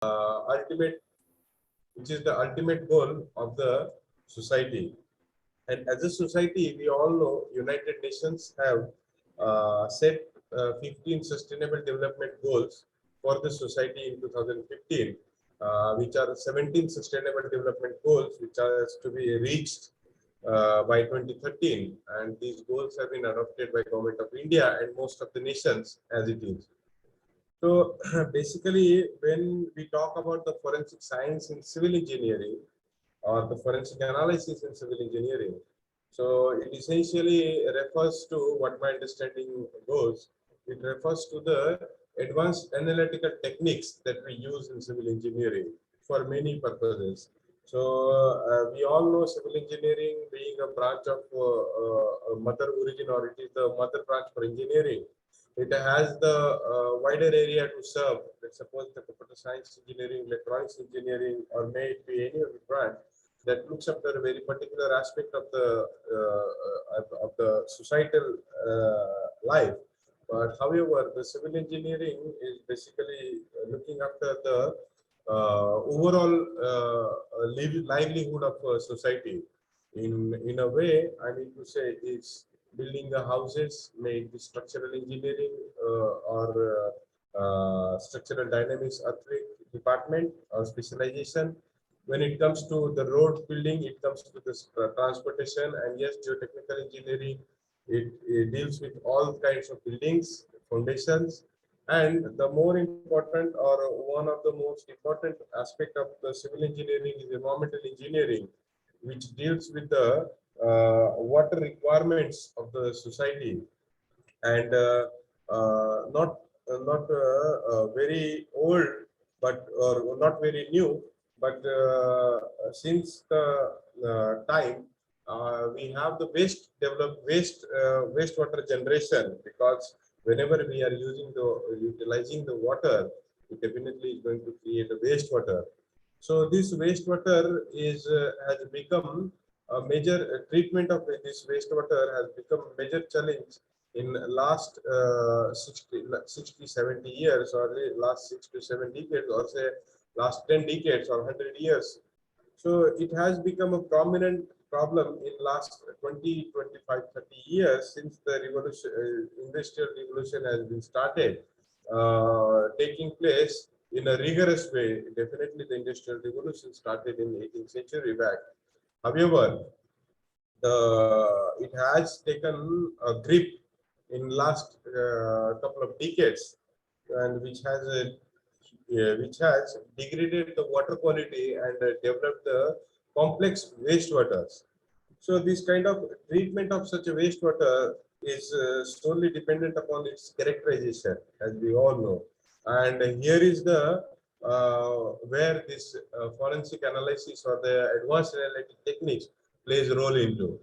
ultimate, which is the ultimate goal of the society. And as a society, we all know United Nations have set 15 Sustainable Development Goals for the society in 2015, which are 17 Sustainable Development Goals, which are to be reached by 2013. And these goals have been adopted by Government of India and most of the nations as it is. So basically, when we talk about the forensic science in civil engineering or the forensic analysis in civil engineering, so it essentially refers to what my understanding goes. It refers to the advanced analytical techniques that we use in civil engineering for many purposes. So we all know civil engineering being a branch of mother origin, or it is the mother branch for engineering. It has the wider area to serve. Let's suppose the computer science engineering, electronics engineering, or may it be any of the branch that looks after a very particular aspect of the societal life. But however, the civil engineering is basically looking after the overall livelihood of society. In a way, I mean to say, it's building the houses, may it be structural engineering or structural dynamics earthquake department or specialization. When it comes to the road building, it comes to the transportation, and yes, geotechnical engineering, it deals with all kinds of buildings, foundations, and the more important, or one of the most important aspect of the civil engineering is environmental engineering, which deals with the water requirements of the society, and not very old, but or not very new, but since the time we have the wastewater generation, because whenever we are utilizing the water, it definitely is going to create a wastewater. So this wastewater has become a major treatment of this wastewater has become a major challenge in last 60-70 years, or last 6 to 7 decades, or say last 10 decades or 100 years. So it has become a prominent problem in last 20, 25, 30 years since the revolution, industrial revolution has been started, taking place in a rigorous way. Definitely the industrial revolution started in 18th century back. However, it has taken a grip in last couple of decades, and which has degraded the water quality and developed the complex wastewaters. So this kind of treatment of such a wastewater is solely dependent upon its characterization, as we all know. And here is the where this forensic analysis or the advanced analytic techniques plays a role into,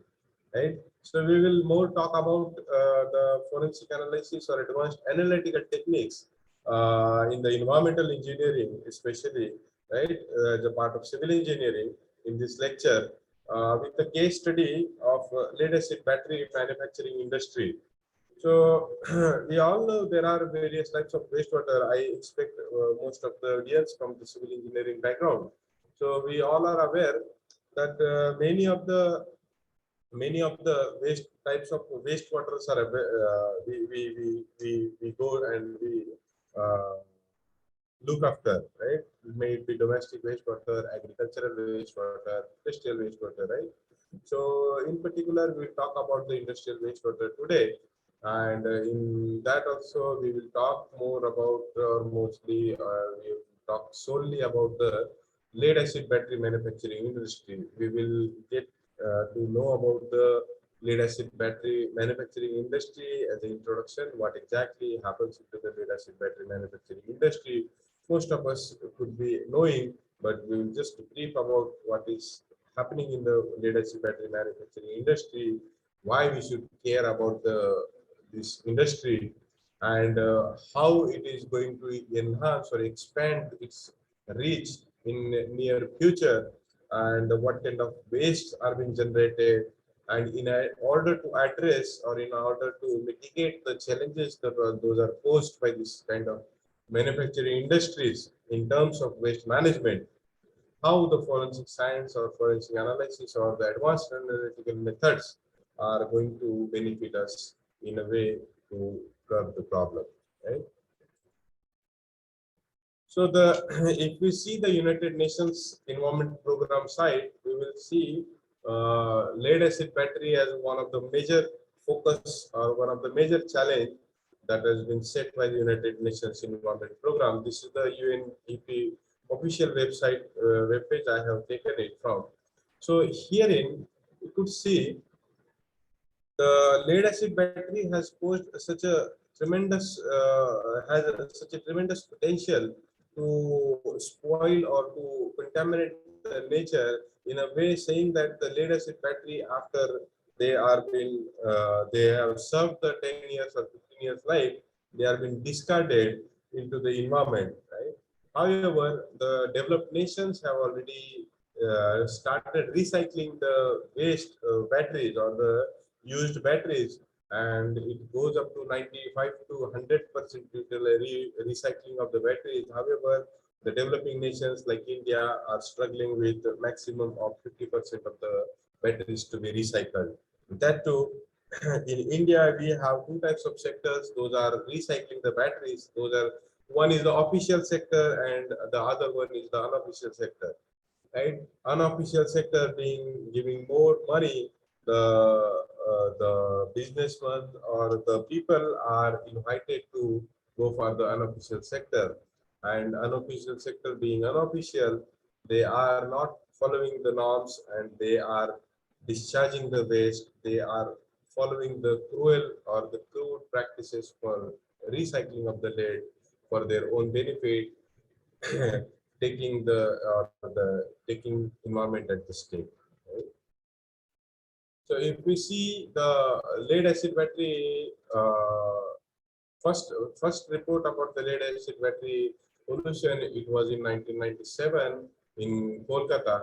right? So we will more talk about the forensic analysis or advanced analytical techniques in the environmental engineering, especially, right, as a part of civil engineering in this lecture, with the case study of lead acid battery manufacturing industry. So we all know there are various types of wastewater. I expect most of the audience from the civil engineering background. So we all are aware that many of the waste types of wastewaters are we go and we uh, look after, right? May it be domestic wastewater, agricultural wastewater, industrial wastewater, right? So in particular, we'll talk about the industrial wastewater today, and in that also we will talk more about, mostly we will talk solely about the lead acid battery manufacturing industry. We will get to know about the lead acid battery manufacturing industry as an introduction, what exactly happens into the lead acid battery manufacturing industry. Most of us could be knowing, but we will just brief about what is happening in the lead acid battery manufacturing industry, why we should care about this industry, and how it is going to enhance or expand its reach in near future, and what kind of wastes are being generated, and order to address or in order to mitigate the challenges that those are posed by this kind of manufacturing industries in terms of waste management, how the forensic science or forensic analysis or the advanced analytical methods are going to benefit us in a way to curb the problem, right? So the if we see the United Nations Environment Program site, we will see lead acid battery as one of the major focus or one of the major challenge that has been set by the United Nations Environment Program. This is the UNEP official website webpage I have taken it from. So herein you could see the lead acid battery has posed such a tremendous such a tremendous potential to spoil or to contaminate the nature in a way, saying that the lead acid battery, after they are been they have served the 10 years or 15 years life, they are being discarded into the environment, right? However, the developed nations have already started recycling the waste batteries or the used batteries, and it goes up to 95 to 100% recycling of the batteries. However, the developing nations like India are struggling with the maximum of 50% of the batteries to be recycled. That too, in India, we have two types of sectors. Those are recycling the batteries. Those are, one is the official sector and the other one is the unofficial sector, right? Unofficial sector being giving more money, the businessmen or the people are invited to go for the unofficial sector, and unofficial sector being unofficial, they are not following the norms and they are discharging the waste. They are following the cruel or the crude practices for recycling of the lead for their own benefit, taking taking environment at the stake. Right? So if we see the lead acid battery, first report about the lead acid battery pollution, it was in 1997 in Kolkata.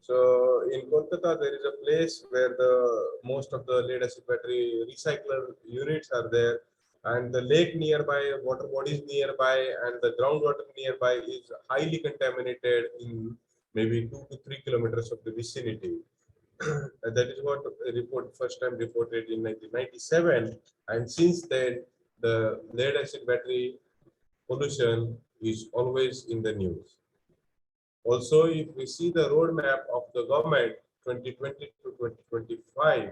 So in Kolkata, there is a place where the most of the lead acid battery recycler units are there, and the lake nearby, water bodies nearby, and the groundwater nearby is highly contaminated in maybe 2 to 3 kilometers of the vicinity. That is what a report first time reported in 1997, and since then the lead acid battery pollution is always in the news. Also, if we see the roadmap of the government 2020 to 2025,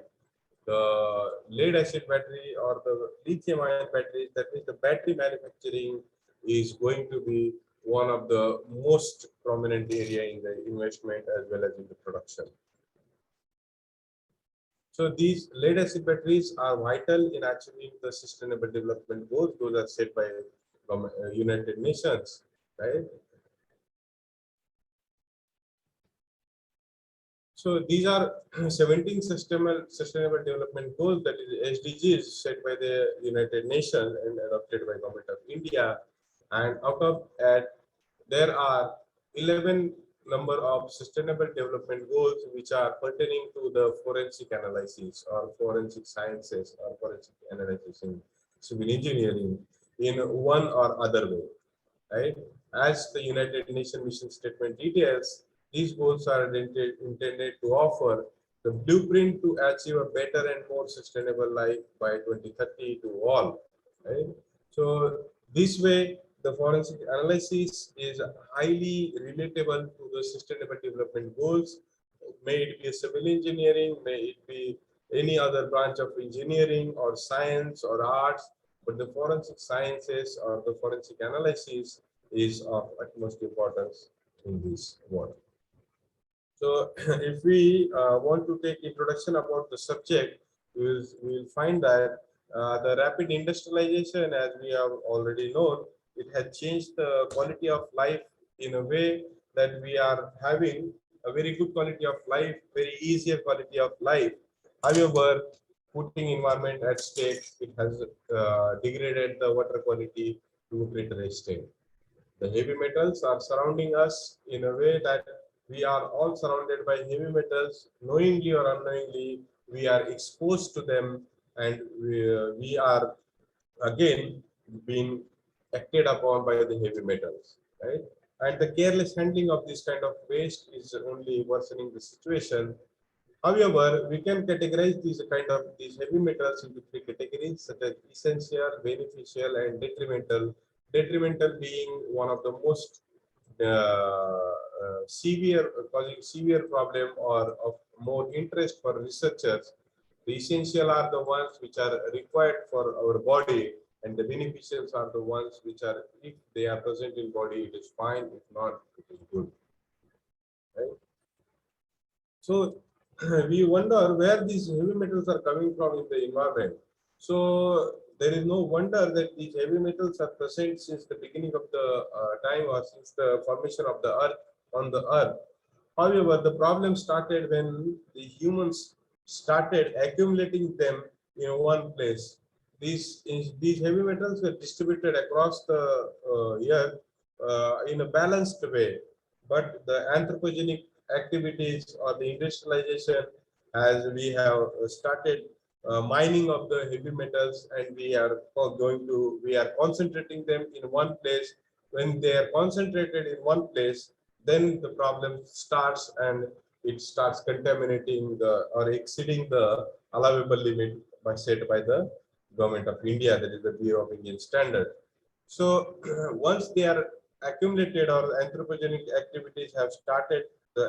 the lead acid battery or the lithium ion batteries, that means the battery manufacturing is going to be one of the most prominent area in the investment as well as in the production. So these lead acid batteries are vital in achieving the sustainable development goals. Those are set by United Nations, right? So these are 17 sustainable development goals, that is SDGs, set by the United Nations and adopted by Government of India. And out of that, there are 11 number of sustainable development goals which are pertaining to the forensic analysis or forensic sciences or forensic analysis in civil engineering in one or other way, right? As the United Nations mission statement details, these goals are intended to offer the blueprint to achieve a better and more sustainable life by 2030 to all, right? So this way, the forensic analysis is highly relatable to the sustainable development goals. May it be civil engineering, may it be any other branch of engineering or science or arts, but the forensic sciences or the forensic analysis is of utmost importance in this world. So if we want to take introduction about the subject, we will find that the rapid industrialization, as we have already known, it has changed the quality of life in a way that we are having a very good quality of life, very easier quality of life. However, putting environment at stake, it has degraded the water quality to a greater extent. The heavy metals are surrounding us in a way that we are all surrounded by heavy metals, knowingly or unknowingly, we are exposed to them, and we are again being acted upon by the heavy metals, right? And the careless handling of this kind of waste is only worsening the situation. However, we can categorize these heavy metals into three categories, such as essential, beneficial, and detrimental. Detrimental being one of the most severe, causing severe problem or of more interest for researchers. The essential are the ones which are required for our body, and the beneficials are the ones which are, if they are present in body, it is fine. If not, it is good. Right? So we wonder where these heavy metals are coming from in the environment. So there is no wonder that these heavy metals are present since the beginning of the time, or since the formation of the earth on the earth. However, the problem started when the humans started accumulating them in one place. These heavy metals were distributed across the earth in a balanced way, but the anthropogenic activities or the industrialization, as we have started mining of the heavy metals, and we are concentrating them in one place. When they are concentrated in one place, then the problem starts, and it starts contaminating or exceeding the allowable limit set by the government of India, that is the Bureau of Indian Standard. So once they are accumulated, or anthropogenic activities have started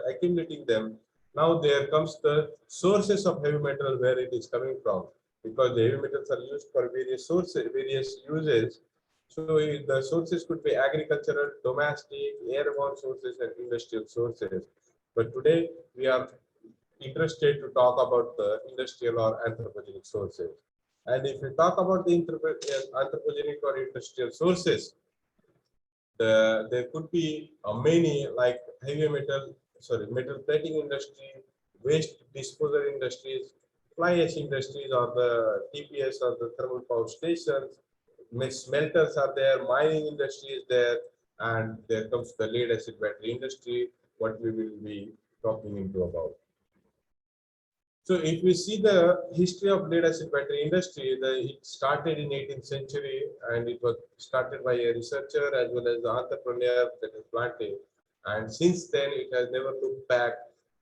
accumulating them, now there comes the sources of heavy metal, where it is coming from, because the heavy metals are used for various sources, various uses. So the sources could be agricultural, domestic, airborne sources, and industrial sources. But today we are interested to talk about the industrial or anthropogenic sources. And if we talk about the anthropogenic or industrial sources, there could be many, like metal plating industry, waste disposal industries, fly ash industries, or the TPS or the thermal power stations. Smelters are there, mining industry is there, and there comes the lead acid battery industry, what we will be talking into about. So if we see the history of lead acid battery industry, it started in 18th century, and it was started by a researcher as well as the entrepreneur that is planting. And since then, it has never looked back.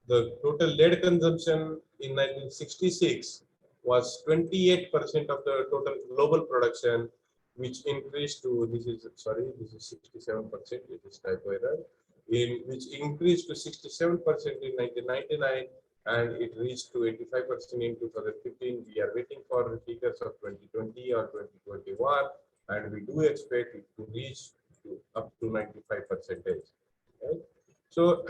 The total lead consumption in 1966 was 28% of the total global production, which increased to, this is 67%, it is typo error, which increased to 67% in 1999, and it reached to 85% in 2015. We are waiting for the figures of 2020 or 2021, and we do expect it to reach up to 95%. Right? So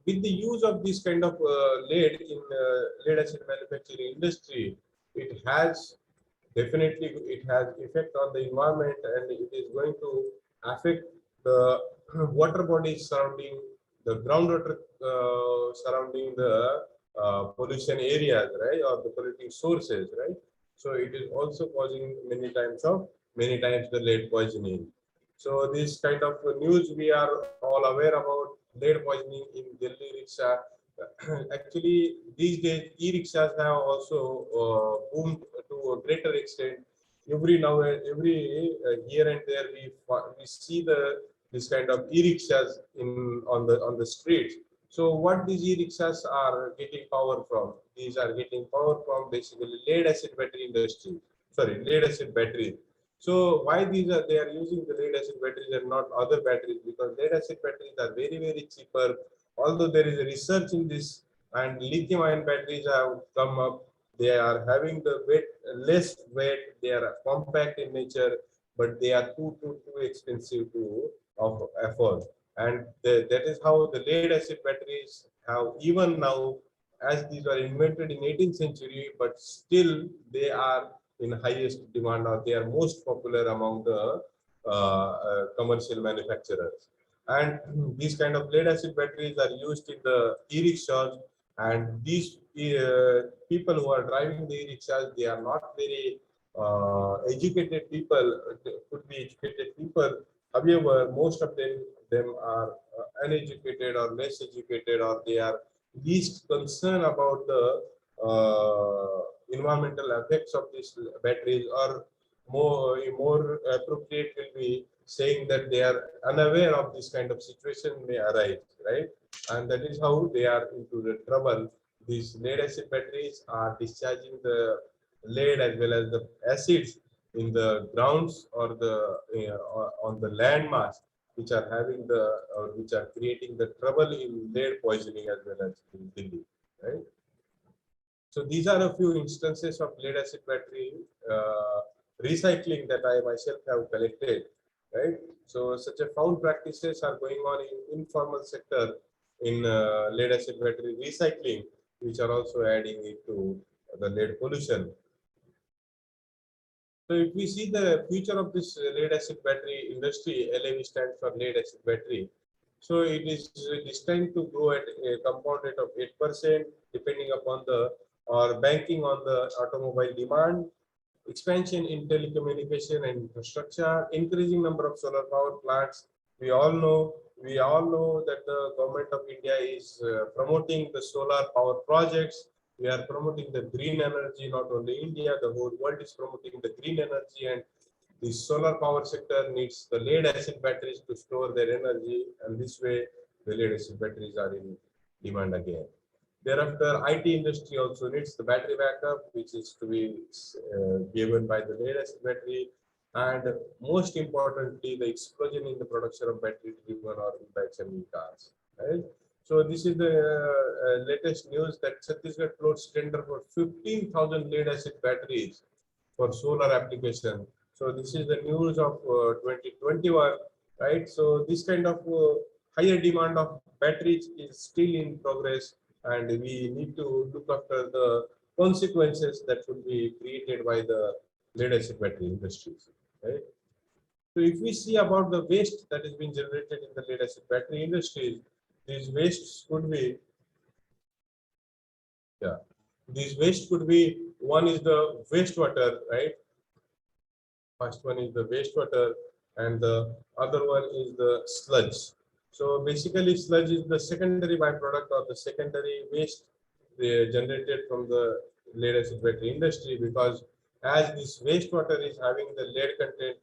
with the use of this kind of lead in lead acid manufacturing industry, it has effect on the environment, and it is going to affect the water bodies surrounding the groundwater surrounding the pollution areas, right, or the polluting sources, right. So it is also causing many times the lead poisoning. So this kind of news we are all aware about, lead poisoning in Delhi rickshaw. Actually, these days e-rickshaws have also boomed to a greater extent. Every here and there we see this kind of e-rickshaws on the streets. So what these e-rickshaws are getting power from? These are getting power from basically lead acid battery industry. Sorry, lead acid battery. So why they are using the lead acid batteries and not other batteries? Because lead acid batteries are very cheaper. Although there is a research in this, and lithium ion batteries have come up, they are having the less weight, they are compact in nature, but they are too expensive to afford. And that is how the lead acid batteries have, even now, as these were invented in 18th century, but still they are in highest demand, or they are most popular among the commercial manufacturers. And these kind of lead acid batteries are used in the e-rickshaws, and these people who are driving the e-rickshaws, they are not very educated people. They could be educated people. However, most of them are uneducated or less educated, or they are least concerned about the environmental effects of these batteries, or more appropriate will be saying that they are unaware of this kind of situation may arise, right? And that is how they are into the trouble. These lead acid batteries are discharging the lead as well as the acids in the grounds or the or on the land mass, which are having the which are creating the trouble in lead poisoning as well as in Delhi, right? So these are a few instances of lead acid battery recycling that I myself have collected, right? So such a found practices are going on in informal sector in lead acid battery recycling, which are also adding it to the lead pollution. So if we see the future of this lead acid battery industry, LAB stands for lead acid battery. So it is destined to grow at a compound rate of 8%, depending upon the or banking on the automobile demand, expansion in telecommunication and infrastructure, increasing number of solar power plants. We all know that the government of India is promoting the solar power projects. We are promoting the green energy, not only India, the whole world is promoting the green energy, and the solar power sector needs the lead acid batteries to store their energy, and this way the lead acid batteries are in demand again. Thereafter, IT industry also needs the battery backup, which is to be given by the lead acid battery. And most importantly, the explosion in the production of battery-driven or e-bikes and e-cars. Right? So this is the latest news that Chhattisgarh floats tender for 15,000 lead acid batteries for solar application. So this is the news of 2021, right? So this kind of higher demand of batteries is still in progress, and we need to look after the consequences that would be created by the lead acid battery industries, right? So if we see about the waste that is being generated in the lead acid battery industries, these wastes could be, yeah, these waste could be, one is the wastewater, right? First one is the wastewater, and the other one is the sludge. So basically, sludge is the secondary byproduct or the secondary waste generated from the lead acid battery industry, because as this wastewater is having the lead content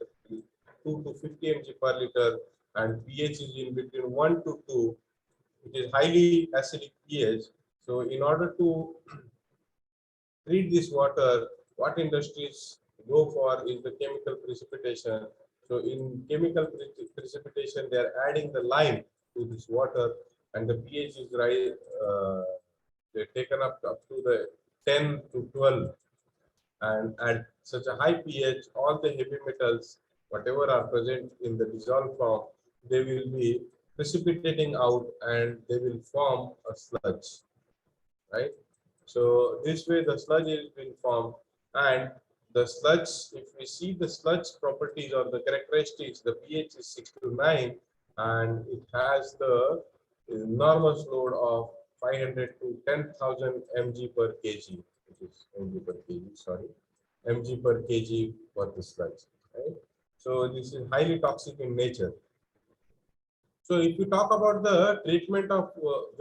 2 to 50 mg per liter and pH is in between 1 to 2, it is highly acidic pH. So in order to treat this water, what industries go for is the chemical precipitation. So in chemical precipitation, they are adding the lime to this water, and the pH is they're taken up to the 10 to 12, and at such a high pH, all the heavy metals, whatever are present in the dissolved form, they will be precipitating out and they will form a sludge, right? So this way the sludge is being formed, and the sludge, if we see the sludge properties or the characteristics, the pH is 6 to 9, and it has the enormous load of 500 to 10,000 mg per kg, which is mg per kg, sorry, mg per kg for the sludge, right? So this is highly toxic in nature. So if you talk about the treatment of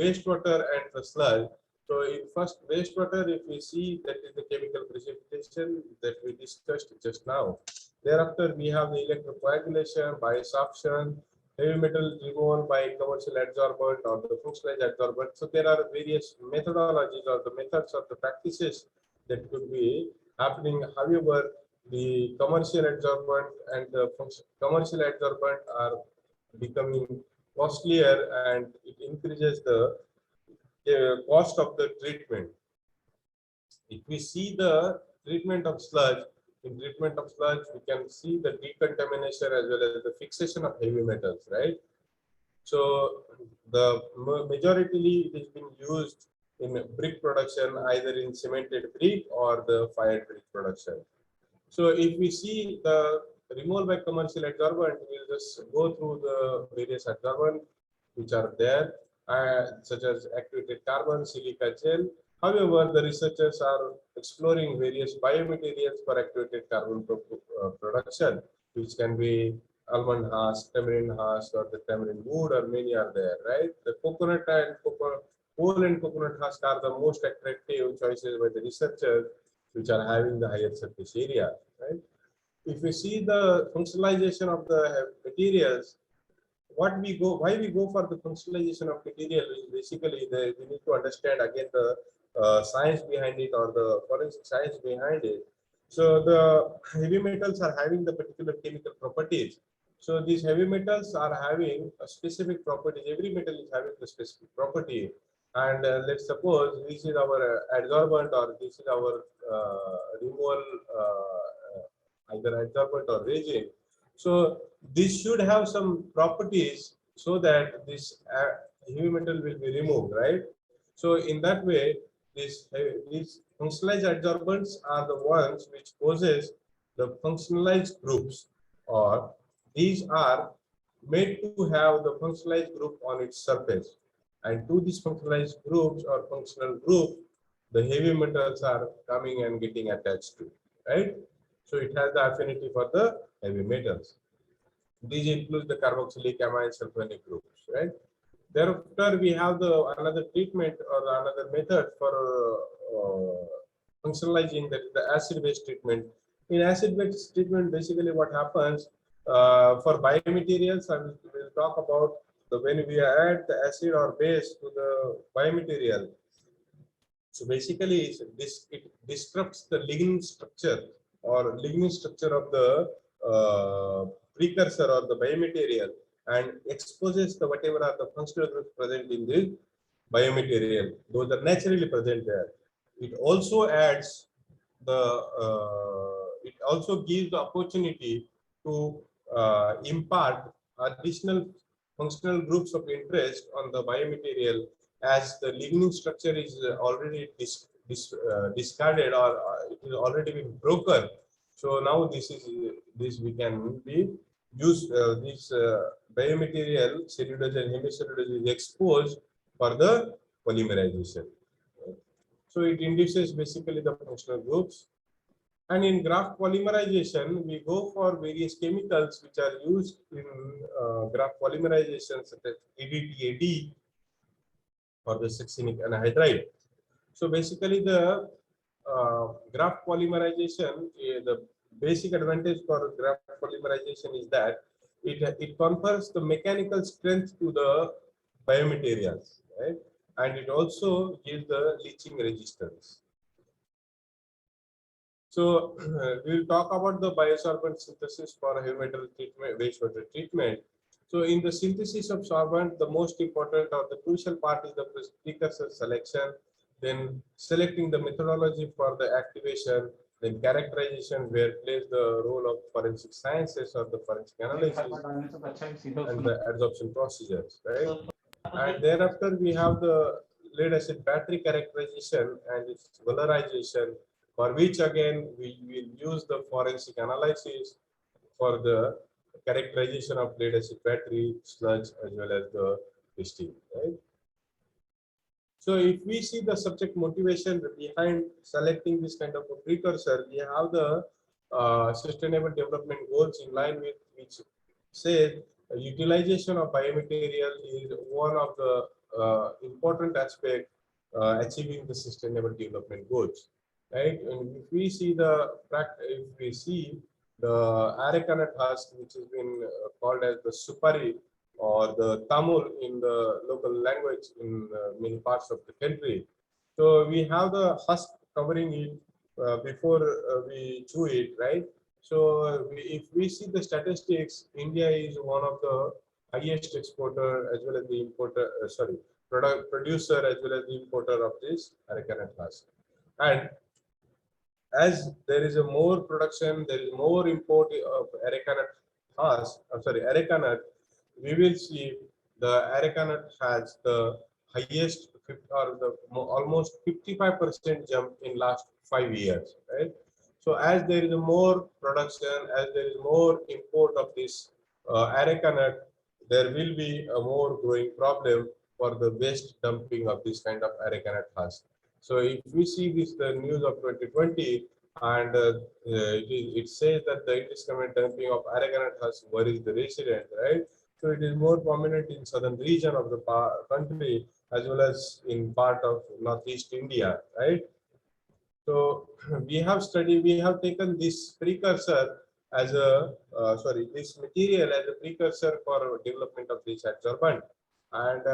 wastewater and the sludge, so in first wastewater, if we see, that is the chemical precipitation that we discussed just now. Thereafter, we have the electrocoagulation, biosorption, heavy metal removal by commercial adsorbent or the functional adsorbent. So there are various methodologies or the methods or the practices that could be happening. However, the commercial adsorbent and the commercial adsorbent are becoming costlier, and it increases the cost of the treatment. If we see the treatment of sludge, in treatment of sludge, we can see the decontamination as well as the fixation of heavy metals, right? So the majority it is being used in brick production, either in cemented brick or the fired brick production. So if we see the removal by commercial adsorbent, we'll just go through the various adsorbents which are there, such as activated carbon, silica gel. However, the researchers are exploring various biomaterials for activated carbon production, which can be almond husk, tamarind husk, or the tamarind wood, or many are there, right? The coconut and coal and coconut husk are the most attractive choices by the researchers, which are having the higher surface area, right? if we see the functionalization of the materials, why we go for the functionalization of material is basically we need to understand again the science behind it, or the forensic science behind it. So the heavy metals are having the particular chemical properties. So these heavy metals are having a specific property. Every metal is having the specific property. And let's suppose this is our adsorbent, or this is our removal, either adsorbent or resin. So this should have some properties so that this heavy metal will be removed, right? So in that way, these functionalized adsorbents are the ones which possess the functionalized groups, or these are made to have the functionalized group on its surface. And to these functionalized groups or functional group, the heavy metals are coming and getting attached to, right? So it has the affinity for the heavy metals. These include the carboxylic amine sulfonic groups, right? Thereafter, we have the another treatment or another method for functionalizing, that is the acid-base treatment. In acid-base treatment, basically what happens for biomaterials, I will talk about the when we add the acid or base to the biomaterial. So basically, it disrupts the lignin structure of the precursor or the biomaterial, and exposes the whatever are the functional groups present in the biomaterial. Those are naturally present there. It also adds the it also gives the opportunity to impart additional functional groups of interest on the biomaterial, as the lignin structure is already discarded, or it is already been broken. So now this we can be use this biomaterial cellulose and hemicellulose is exposed for the polymerization. So it induces basically the functional groups. And in graph polymerization, we go for various chemicals which are used in graph polymerization, such as ADTAD or the succinic anhydride. So basically, the graph polymerization, the basic advantage for graph polymerization is that it confers the mechanical strength to the biomaterials, right? And it also gives the leaching resistance. So we will talk about the biosorbent synthesis for heavy metal treatment, wastewater treatment. So in the synthesis of sorbent, the most important or the crucial part is the precursor selection, then selecting the methodology for the activation, then characterization, where plays the role of forensic sciences or the forensic analysis, and the adsorption procedures, right? And thereafter we have the lead acid battery characterization and its valorization, for which again we will use the forensic analysis for the characterization of lead acid battery, sludge, as well as the testing, right? So if we see the subject motivation behind selecting this kind of a precursor, we have the sustainable development goals, in line with which say utilization of biomaterial is one of the important aspect achieving the sustainable development goals, right? And if we see the arecanut husk, which has been called as the supari or the Tamil in the local language in many parts of the country. So we have the husk covering it before we chew it, right? So if we see the statistics, India is one of the highest exporter as well as the importer, producer as well as the importer of this arecanut husk. And as there is a more production, there is more import of arecanut husk, arecanut, we will see the arecanut has the highest or the almost 55% jump in last 5 years, right? So as there is a more production, as there is more import of this arecanut, there will be a more growing problem for the waste dumping of this kind of arecanut husk. So if we see this, the news of 2020, and it says that the indiscriminate dumping of arecanut husk worries the resident, right? So it is more prominent in southern region of the country as well as in part of northeast India, right? So we have taken this precursor as a this material as a precursor for development of this adsorbent. And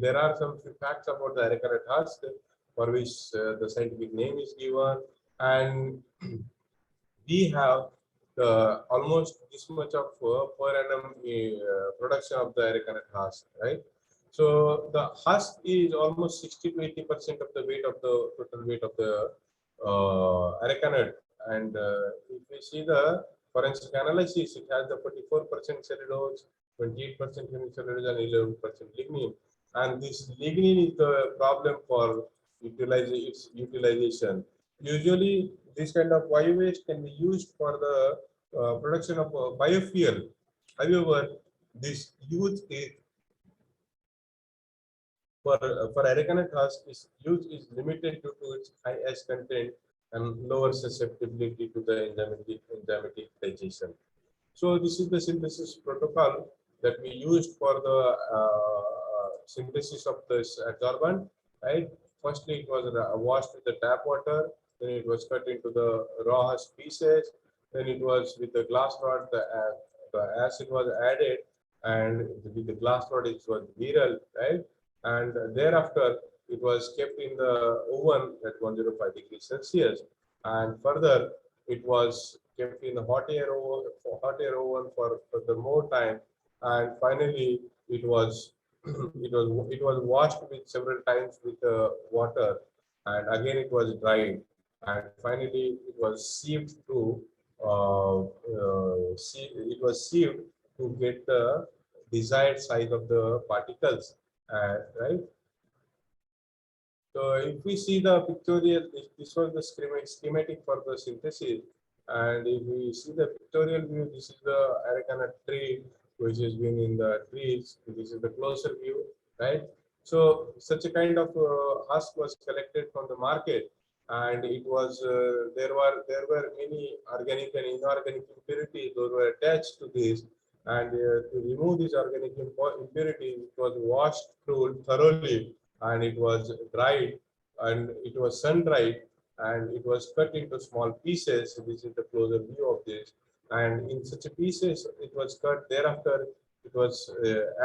there are some few facts about the arecanut husk for which the scientific name is given, and we have the almost this much of per annum production of the arecanut husk, right? So the husk is almost 60 to 80% of the weight of the total weight of the arecanut. And if we see the forensic analysis, it has the 44% cellulose, 28% hemicellulose, and 11% lignin. And this lignin is the problem for its utilization. Usually, this kind of bio-waste can be used for the production of biofuel. However, this use is for arecanut husk is use is limited due to its high ash content and lower susceptibility to the enzymatic digestion. So this is the synthesis protocol that we used for the synthesis of this adsorbent, right? Firstly, it was washed with the tap water, then it was cut into the raw husk pieces, then it was with the glass rod, the acid was added, and with the glass rod it was viral, right? And thereafter it was kept in the oven at 105 degrees Celsius, and further it was kept in the hot air oven for the more time, and finally it was it was washed with several times with water, and again it was dried, and finally it was sieved to it was sieved to get the desired size of the particles, right? So if we see the pictorial, this was the schematic for the synthesis. And if we see the pictorial view, this is the arecanut tree, which has been in the trees. This is the closer view, right? So such a kind of husk was collected from the market, and it was there were many organic and inorganic impurities that were attached to this. And to remove these organic impurities, it was washed through thoroughly, and it was dried, and it was sun dried, and it was cut into small pieces. This is the closer view of this, and in such a pieces it was cut. Thereafter it was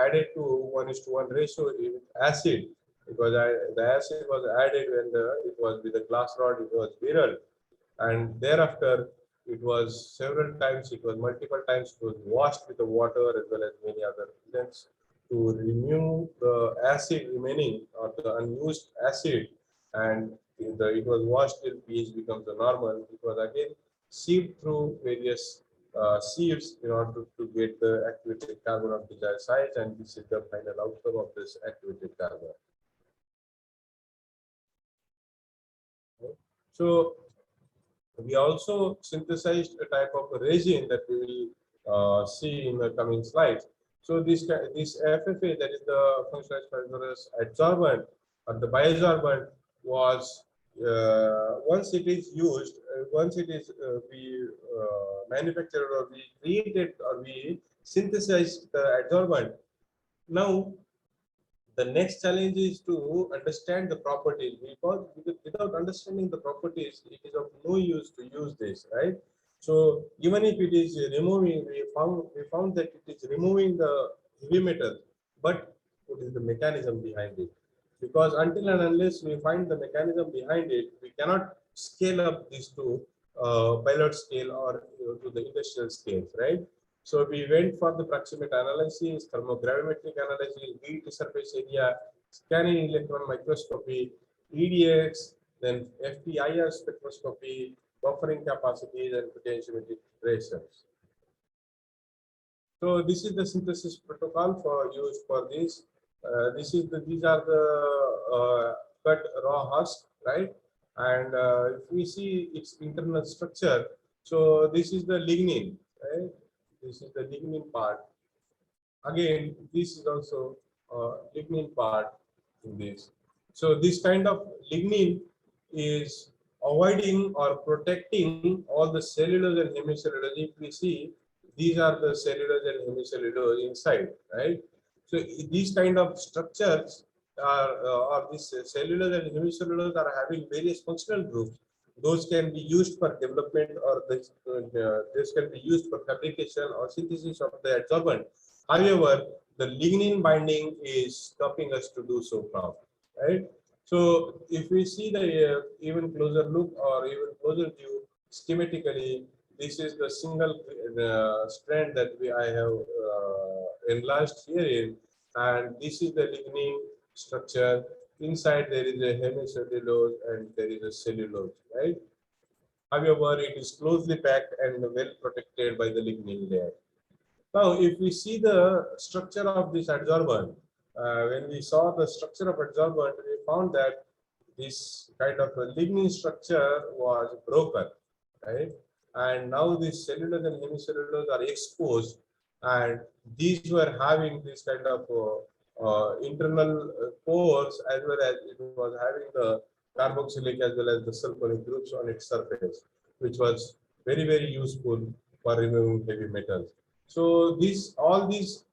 added to 1:1 ratio with acid. The acid was added when it was with the glass rod. It was viral, and thereafter it was several times, it was multiple times, it was washed with the water as well as many other agents to remove the acid remaining or the unused acid, and it was washed till pH becomes the normal. It was again sieved through various sieves in order to get the activated carbon of desired size, and this is the final outcome of this activated carbon. So we also synthesized a type of resin that we will see in the coming slides. So this FFA, that is the functionalized fibrous adsorbent or the biosorbent, was once it is used, once it is we manufactured or we created or we synthesized the adsorbent. Now the next challenge is to understand the properties, because without understanding the properties, it is of no use to use this, right? So even if it is removing, we found that it is removing the heavy metal, but what is the mechanism behind it? Because until and unless we find the mechanism behind it, we cannot scale up this to pilot scale or to the industrial scales, right? So we went for the proximate analysis, thermogravimetric analysis, heat surface area, scanning electron microscopy, EDX, then FTIR spectroscopy, buffering capacities, and potentiometric tracers. So this is the synthesis protocol for use for this. These are the cut raw husk, right? And if we see its internal structure, so this is the lignin, right? This is the lignin part. Again, this is also lignin part in this. So this kind of lignin is avoiding or protecting all the cellulose and hemicellulose. If we see, these are the cellulose and hemicellulose inside, right? So these kind of structures are or this cellulose and hemicellulose are having various functional groups. those can be used for development, or this can be used for fabrication or synthesis of the adsorbent. However, the lignin binding is stopping us to do so now, right? So if we see the even closer look or even closer view schematically, this is the single strand that I have enlarged herein, and this is the lignin structure. Inside there is a hemicellulose and there is a cellulose, right? However, it is closely packed and well protected by the lignin layer. Now, if we see the structure of this adsorbent, when we saw the structure of adsorbent, we found that this kind of a lignin structure was broken, right? And now these cellulose and hemicellulose are exposed, and these were having this kind of internal pores, as well as it was having the carboxylic as well as the sulfonic groups on its surface, which was very useful for removing heavy metals. So these all these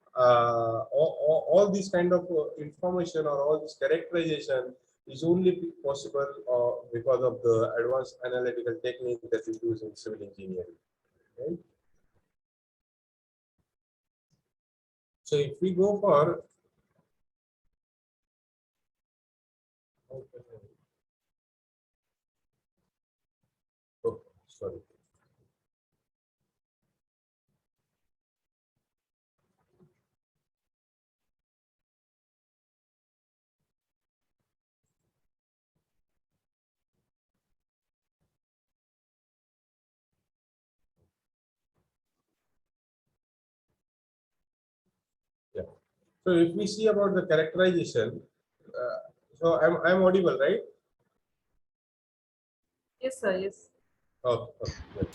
kind of information or all this characterization is only possible because of the advanced analytical technique that we use in civil engineering. Right? So if we go for oh, sorry. Yeah. So if we see about the characterization, so I'm audible, right? Yes, sir. Yes. Oh, okay.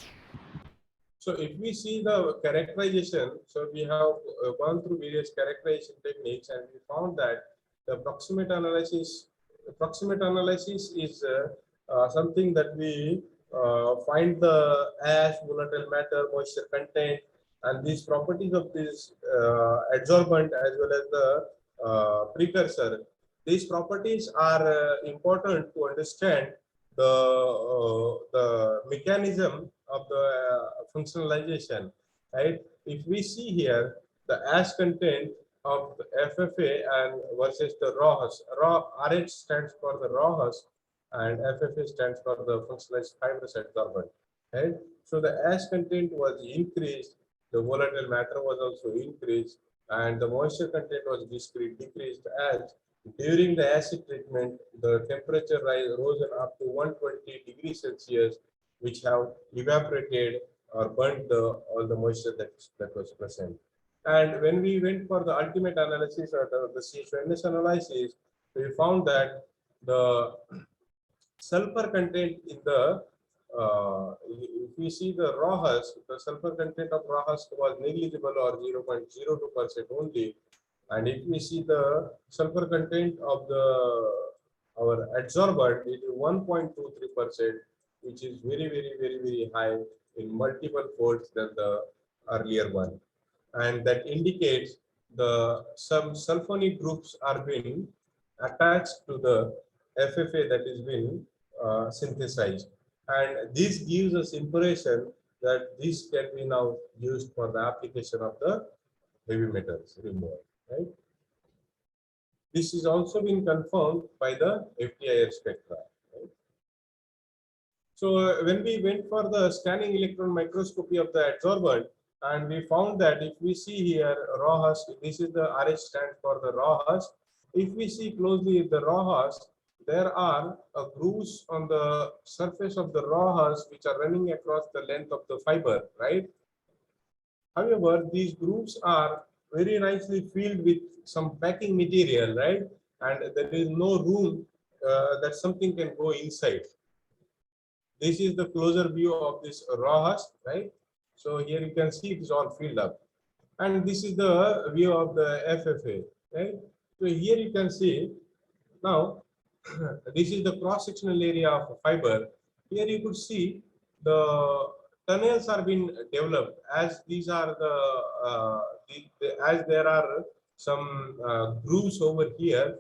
So if we see the characterization, so we have gone through various characterization techniques, and we found that the proximate analysis is something that we find the ash, volatile matter, moisture content, and these properties of this adsorbent as well as the precursor. These properties are important to understand the mechanism of the functionalization, right? If we see here the ash content of the FFA and versus the raw husk, RH stands for the raw husk and FFA stands for the functionalized fibrous adsorbent, right? So the ash content was increased, the volatile matter was also increased, and the moisture content was decreased as during the acid treatment, the temperature rose up to 120 degrees Celsius, which have evaporated or burnt all the moisture that was present. And when we went for the ultimate analysis or the CHNS analysis, we found that the sulfur content in the if we see the raw husk, the sulfur content of raw husk was negligible or 0.02% only. And if we see the sulfur content of the our adsorbent, it is 1.23%, which is very high in multiple folds than the earlier one. And that indicates some sulfonic groups are being attached to the FFA that is being synthesized. And this gives us impression that this can be now used for the application of the heavy metals removal, right? This is also been confirmed by the FTIR spectra. Right? So when we went for the scanning electron microscopy of the adsorbent, and we found that if we see here raw husk, this is the RH stands for the raw husk. If we see closely the raw husk, there are grooves on the surface of the raw husk which are running across the length of the fiber, right? However, these grooves are very nicely filled with some packing material, right? And there is no room that something can go inside. This is the closer view of this raw husk, right? So here you can see it is all filled up. And this is the view of the FFA, right? So here you can see now this is the cross-sectional area of fiber. Here you could see the tunnels are being developed as these are as there are some grooves over here.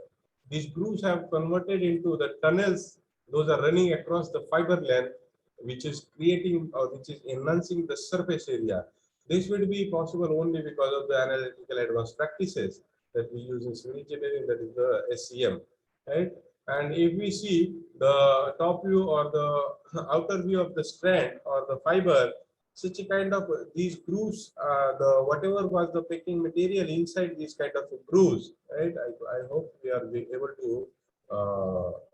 These grooves have converted into the tunnels those are running across the fiber length, which is creating or which is enhancing the surface area. This will be possible only because of the analytical advanced practices that we use in civil engineering, that is the SCM, right? And if we see the top view or the outer view of the strand or the fiber, such a kind of these grooves, the whatever was the packing material inside these kind of grooves, right? I hope we are able to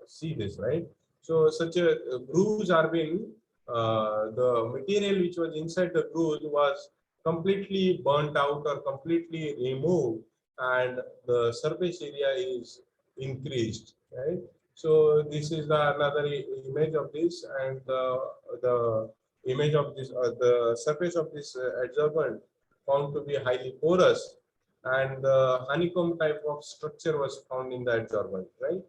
see this, right? So such a grooves are being the material which was inside the grooves was completely burnt out or completely removed, and the surface area is increased, right? So this is the another image of this, and the image of this, the surface of this adsorbent found to be highly porous, and the honeycomb type of structure was found in the adsorbent, right?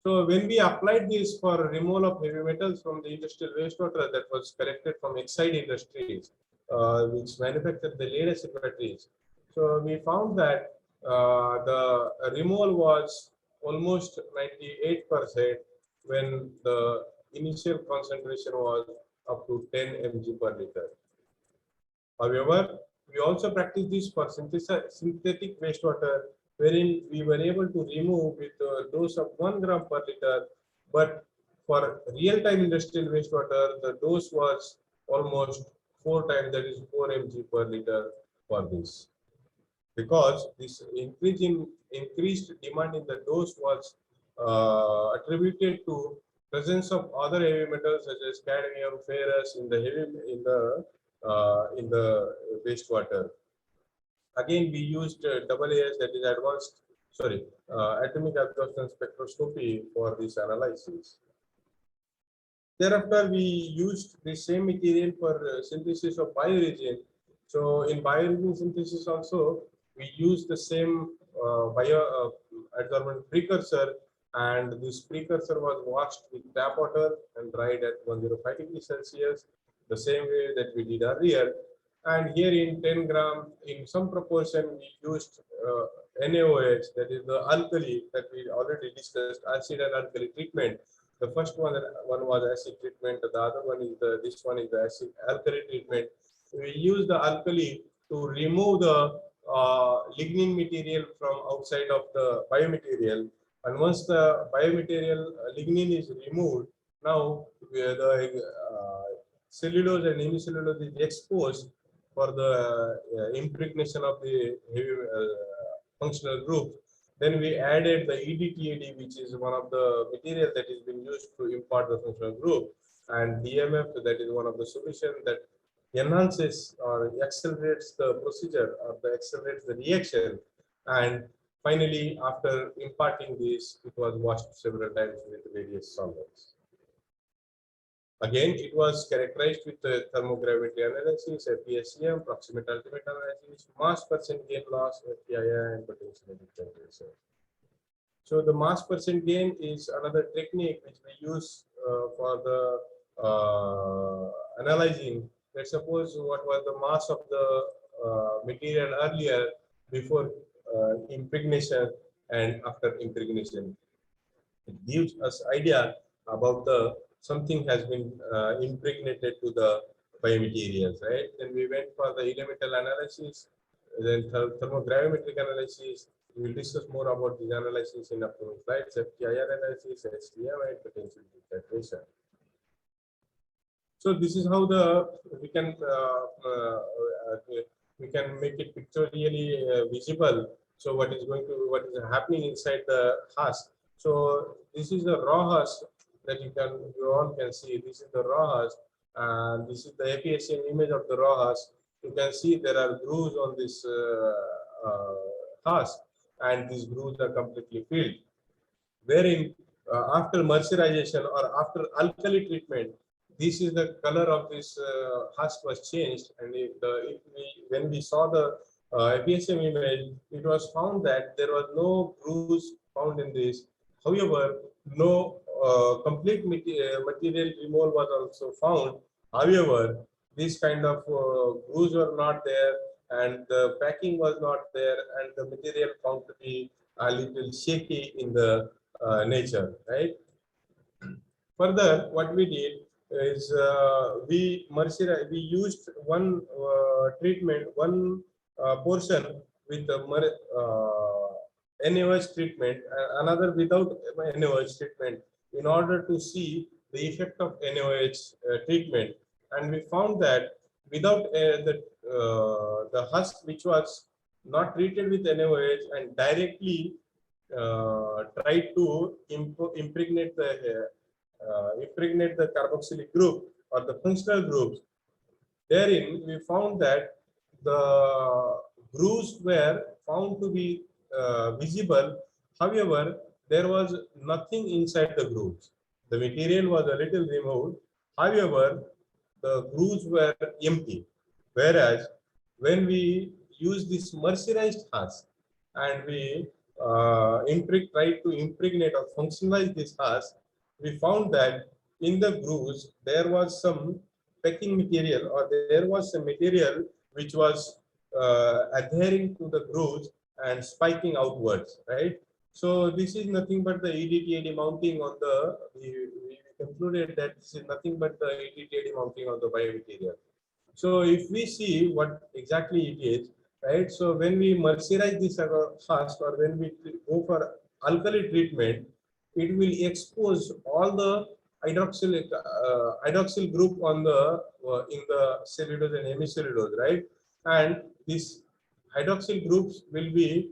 So when we applied this for removal of heavy metals from the industrial wastewater that was collected from Exide Industries, which manufactured the lead acid batteries, so we found that the removal was almost 98% when the initial concentration was up to 10 mg per liter. However, we also practice this for synthetic wastewater, wherein we were able to remove with a dose of 1 gram per liter, but for real-time industrial wastewater, the dose was almost 4 times, that is 4 mg per liter for this. Because this increased demand in the dose was attributed to presence of other heavy metals such as cadmium, ferrous in the wastewater. Again, we used AAS, that is atomic absorption spectroscopy for this analysis. Thereafter, we used the same material for synthesis of bioresin. So in bioresin synthesis also, we use the same adsorbent precursor, and this precursor was washed with tap water and dried at 105 degrees Celsius, the same way that we did earlier. And here in 10 gram, in some proportion, we used NaOH, that is the alkali that we already discussed, acid and alkali treatment. The first one was acid treatment, the other one is this one is the acid alkali treatment. We use the alkali to remove the lignin material from outside of the biomaterial, and once the biomaterial lignin is removed, now the cellulose and hemicellulose is exposed for the impregnation of the heavy functional group. Then we added the EDTAD, which is one of the material that is being used to impart the functional group, and DMF, that is one of the solution that enhances or accelerates the procedure or accelerates the reaction. And finally, after imparting this, it was washed several times with various solvents. Again, it was characterized with the thermogravity analysis, FPSCM, proximate ultimate analysis, mass percent gain loss, FTII, and potential generation. So the mass percent gain is another technique which we use for the analyzing. Let's suppose what was the mass of the material earlier before impregnation and after impregnation. It gives us idea about the something has been impregnated to the biomaterials, right? Then we went for the elemental analysis, then thermogravimetric analysis. We will discuss more about this analysis in upcoming slides. FTIR analysis, STM, and potential titration. So this is how we can make it pictorially visible. So what is happening inside the husk? So this is the raw husk that you all can see. This is the raw husk, and this is the FPSCM image of the raw husk. You can see there are grooves on this husk, and these grooves are completely filled. Wherein after mercerization or after alkali treatment, this is the color of this husk was changed, and when we saw the FPSCM image, it was found that there was no grooves found in this. However, no complete material removal was also found. However, this kind of grooves were not there, and the packing was not there, and the material found to be a little shaky in the nature, right? Further, what we did is we used one treatment, one portion with the NaOH treatment, another without NaOH treatment, in order to see the effect of NaOH treatment. And we found that without the husk which was not treated with NaOH and directly tried to impregnate the carboxylic group or the functional groups. Therein, we found that the grooves were found to be visible. However, there was nothing inside the grooves. The material was a little removed. However, the grooves were empty. Whereas, when we use this mercerized husk and we try to impregnate or functionalize this husk, we found that in the grooves there was some packing material, or there was some material which was adhering to the grooves and spiking outwards, right? So this is nothing but the EDTAD mounting on the, we concluded that this is nothing but the EDTAD mounting on the biomaterial. So if we see what exactly it is, right? So when we mercerize this husk, or when we go for alkali treatment, it will expose all the hydroxyl group on the in the cellulose and hemicellulose, right? And these hydroxyl groups will be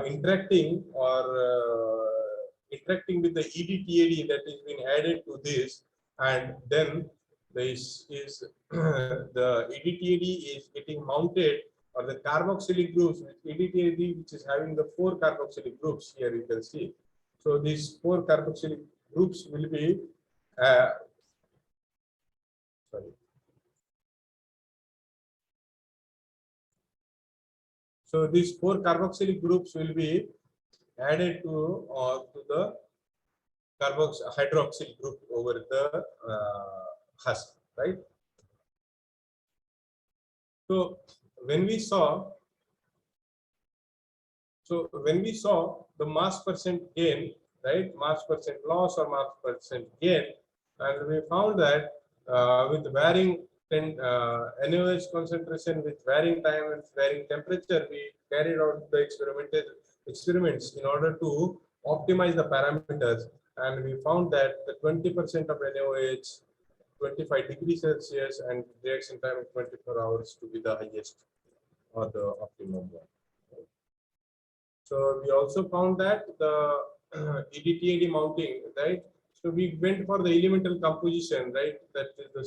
interacting with the EDTAD that is being added to this, and then this is the EDTAD is getting mounted, or the carboxylic groups with EDTAD, which is having the 4 carboxylic groups here you can see. So these 4 carboxylic groups will be sorry. So these 4 carboxylic groups will be added to the hydroxyl group over the husk, right? So when we saw the mass percent gain, right, mass percent loss or mass percent gain, and we found that with varying NaOH concentration, with varying time and varying temperature, we carried out the experiments in order to optimize the parameters, and we found that the 20% of NaOH, 25 degrees Celsius, and reaction time of 24 hours to be the highest or the optimum one. So we also found that the EDTAD mounting, right? So we went for the elemental composition, right? That is the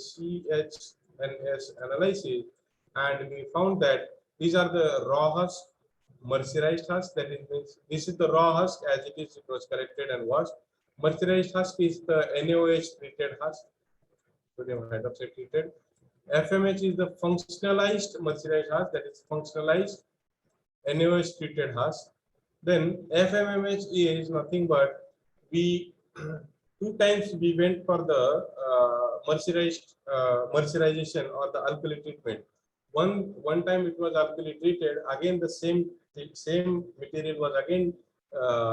CHNS analysis, and we found that these are the raw husk, mercerized husk. That is, this is the raw husk as it is. It was collected and washed. Mercerized husk is the NaOH treated husk, sodium hydroxide treated. FMH is the functionalized mercerized husk, that is functionalized NaOH treated husk. Then FMMH is nothing but we 2 times we went for the mercerization or the alkali treatment. One time it was alkali treated, again the same material was again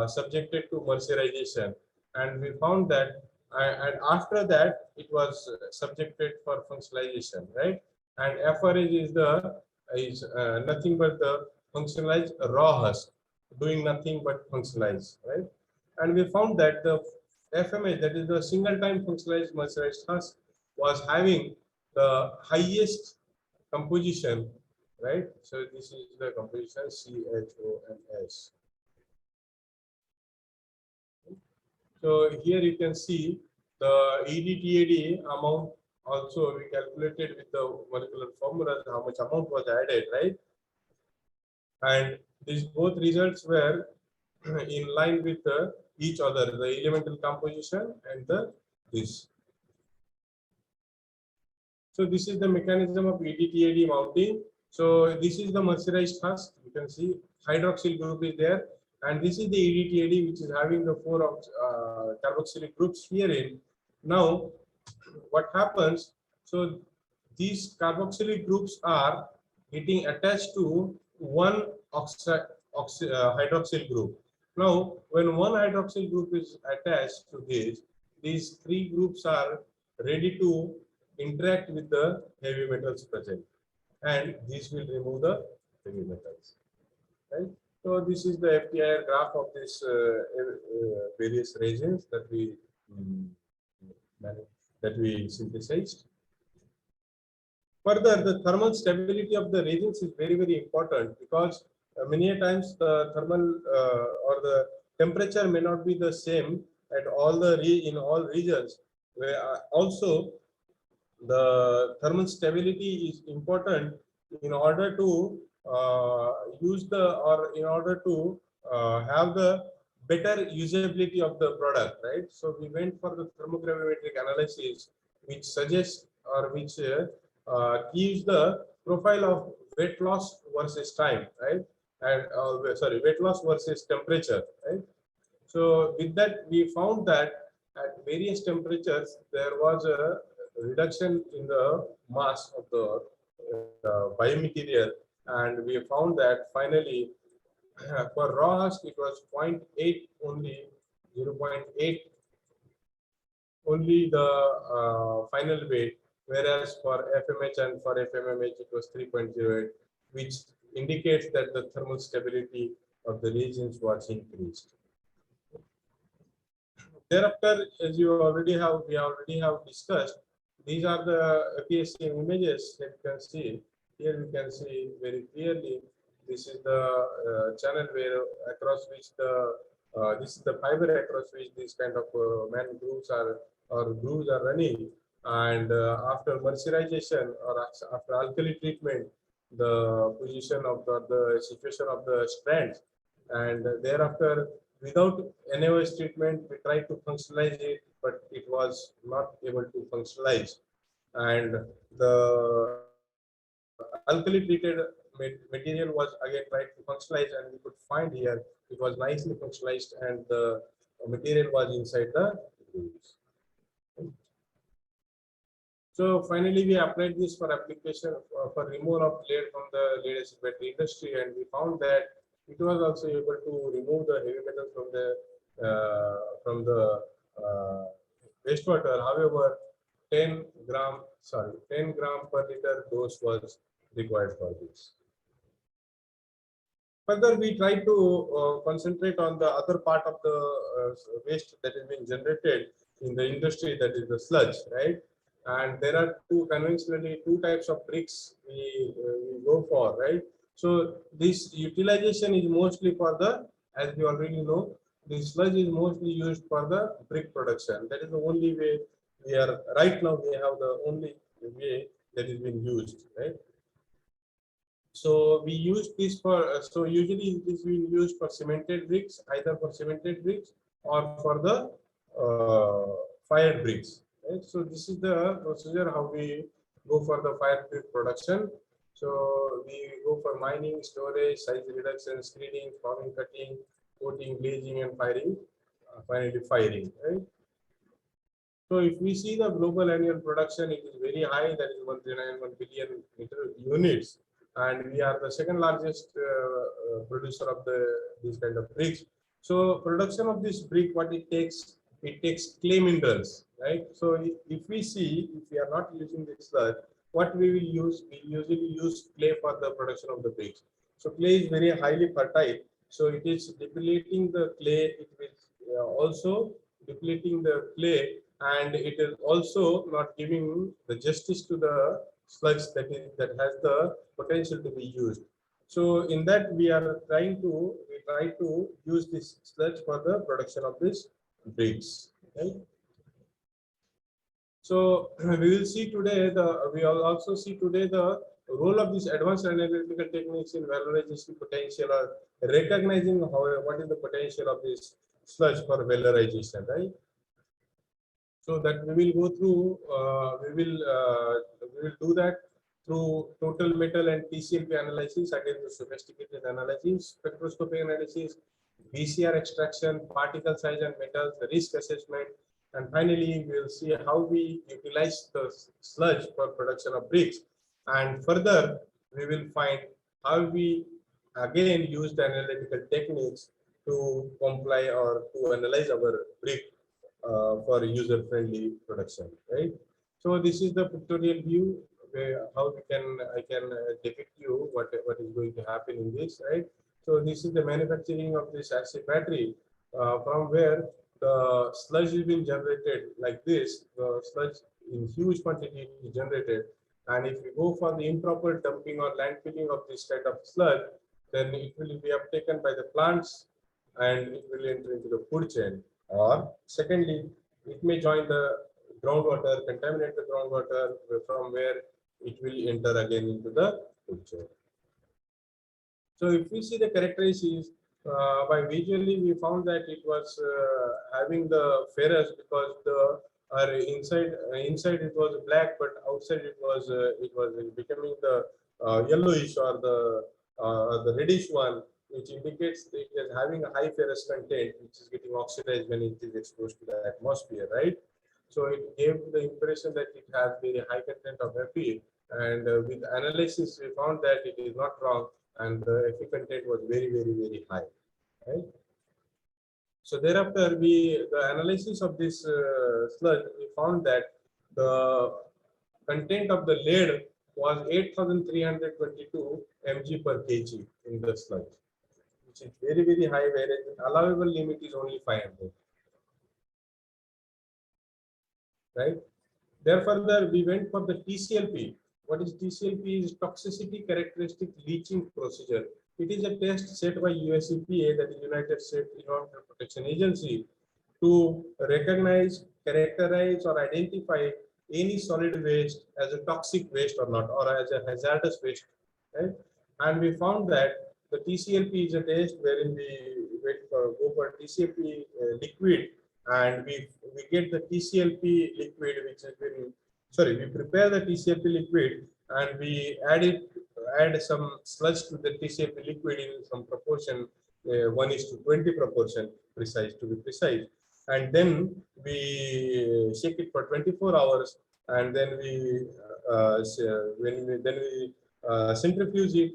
subjected to mercerization, and we found that and after that it was subjected for functionalization, right? And FRH is nothing but the functionalized raw husk, doing nothing but functionalize, right? And we found that the FMH, that is the single time functionalized mercerized husk, was having the highest composition, right? So this is the composition CHONS. So here you can see the EDTAD amount. Also we calculated with the molecular formulas how much amount was added, right? And these both results were in line with each other, the elemental composition and this. So this is the mechanism of EDTAD mounting. So this is the mercerized husk. You can see hydroxyl group is there, and this is the EDTAD, which is having the 4 carboxylic groups herein. Now, what happens? So these carboxylic groups are getting attached to one hydroxyl group, Now, when one hydroxyl group is attached to this, these three groups are ready to interact with the heavy metals present, and this will remove the heavy metals. Right? So this is the FTIR graph of this various reagents that mm, we synthesized. Further, the thermal stability of the reagents is very, very important, because many a times the thermal or the temperature may not be the same at all the in all regions. Where also the thermal stability is important in order to use the, or in order to have the better usability of the product, right? So we went for the thermogravimetric analysis, which suggests, or which gives the profile of weight loss versus time, right? And sorry, weight loss versus temperature, right? So with that, we found that at various temperatures, there was a reduction in the mass of the biomaterial, and we found that finally for raw husk it was 0.8 only, 0.8 only the final weight, whereas for FMH and for FMMH it was 3.08, which indicates that the thermal stability of the reagents was increased. Thereafter, as we already have discussed, these are the PSCM images that you can see. Here you can see very clearly. This is the channel where across which the this is the fiber across which these kind of grooves are running. And after mercerization or after alkali treatment, the position of the situation of the strands, and thereafter, without NAOS treatment, we tried to functionalize it, but it was not able to functionalize. And the alkali treated material was again tried to functionalize, and we could find here it was nicely functionalized, and the material was inside the grooves. So finally, we applied this for application for removal of lead from the lead acid battery industry, and we found that it was also able to remove the heavy metals from the wastewater. However, 10 gram per liter dose was required for this. Further, we try to concentrate on the other part of the waste that is being generated in the industry, that is the sludge, right? And there are conventionally two types of bricks we go for, right? So this utilization is mostly for the, as we already know, this sludge is mostly used for the brick production. That is the only way we are right now. We have the only way that is being used, right? So we use this for, so usually this will be used for cemented bricks, either for cemented bricks or for the fired bricks. Right? So this is the procedure how we go for the fired brick production. So we go for mining, storage, size reduction, screening, forming, cutting, coating, glazing, and firing. Finally firing. Right? So if we see the global annual production, it is very high. That is 139 billion units, and we are the second largest producer of these kind of bricks. So production of this brick, what it takes clay minerals, right? So if we see, if we are not using this sludge, what we will use, we usually use clay for the production of the bricks. So clay is very highly fertile, so it is depleting the clay. It will also depleting the clay, and it is also not giving the justice to the sludge that has the potential to be used. So in that we try to use this sludge for the production of this bricks. Right? So we will see today we will also see today the role of these advanced analytical techniques in valorization potential, or recognizing what is the potential of this sludge for valorization, right? So that we will go through, we will do that through total metal and TCLP analysis against the sophisticated analysis, spectroscopy analysis, VCR extraction, particle size and metals, risk assessment, and finally we will see how we utilize the sludge for production of bricks. And further, we will find how we again use the analytical techniques to comply or to analyze our brick for user-friendly production, right? So this is the pictorial view where how I can depict you what is going to happen in this, right? So this is the manufacturing of this acid battery from where the sludge is being generated like this. The sludge in huge quantity is generated, and if you go for the improper dumping or landfilling of this kind of sludge, then it will be uptaken by the plants and it will enter into the food chain. Or secondly, it may join the groundwater, contaminate the groundwater, from where it will enter again into the food chain. So if we see the characteristics, by visually we found that it was having the ferrous, because the inside it was black, but outside it was becoming the yellowish or the reddish one, which indicates it is having a high ferrous content, which is getting oxidized when it is exposed to the atmosphere, right? So it gave the impression that it has very high content of Fe, and with analysis we found that it is not wrong, and the Fe content was very high, right? So thereafter, the analysis of this sludge, we found that the content of the lead was 8,322 mg per kg in the sludge, which is very high, whereas the allowable limit is only 500, right? Therefore, we went for the TCLP. What is TCLP? Is toxicity characteristic leaching procedure. It is a test set by USEPA, that is United States Environmental Protection Agency, to recognize, characterize, or identify any solid waste as a toxic waste or not, or as a hazardous waste, right? And we found that the TCLP is a test wherein we go for TCLP liquid, and we get the TCLP liquid, which has been, sorry, we prepare the TCLP liquid and we add some sludge to the TCLP liquid in some proportion, 1:20 proportion, to be precise, and then we shake it for 24 hours, and then we centrifuge it,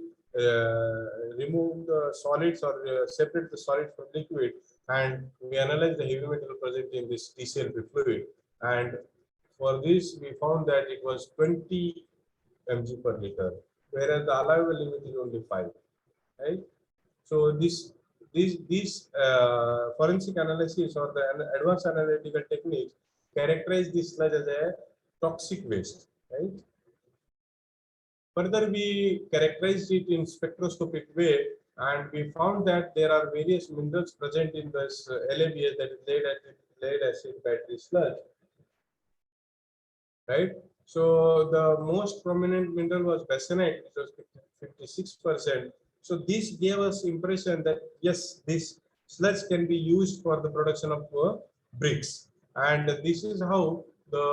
remove the solids, or separate the solids from liquid, and we analyze the heavy metal present in this TCLP fluid. And for this, we found that it was 20 mg per liter, whereas the allowable limit is only 5. Right? So these forensic analysis or the advanced analytical techniques characterize this sludge as a toxic waste. Right? Further, we characterized it in spectroscopic way, and we found that there are various minerals present in this LABS, that is lead acid battery sludge. Right? So the most prominent mineral was basanite, which was 56%. So this gave us impression that yes, this sludge can be used for the production of bricks, and this is how the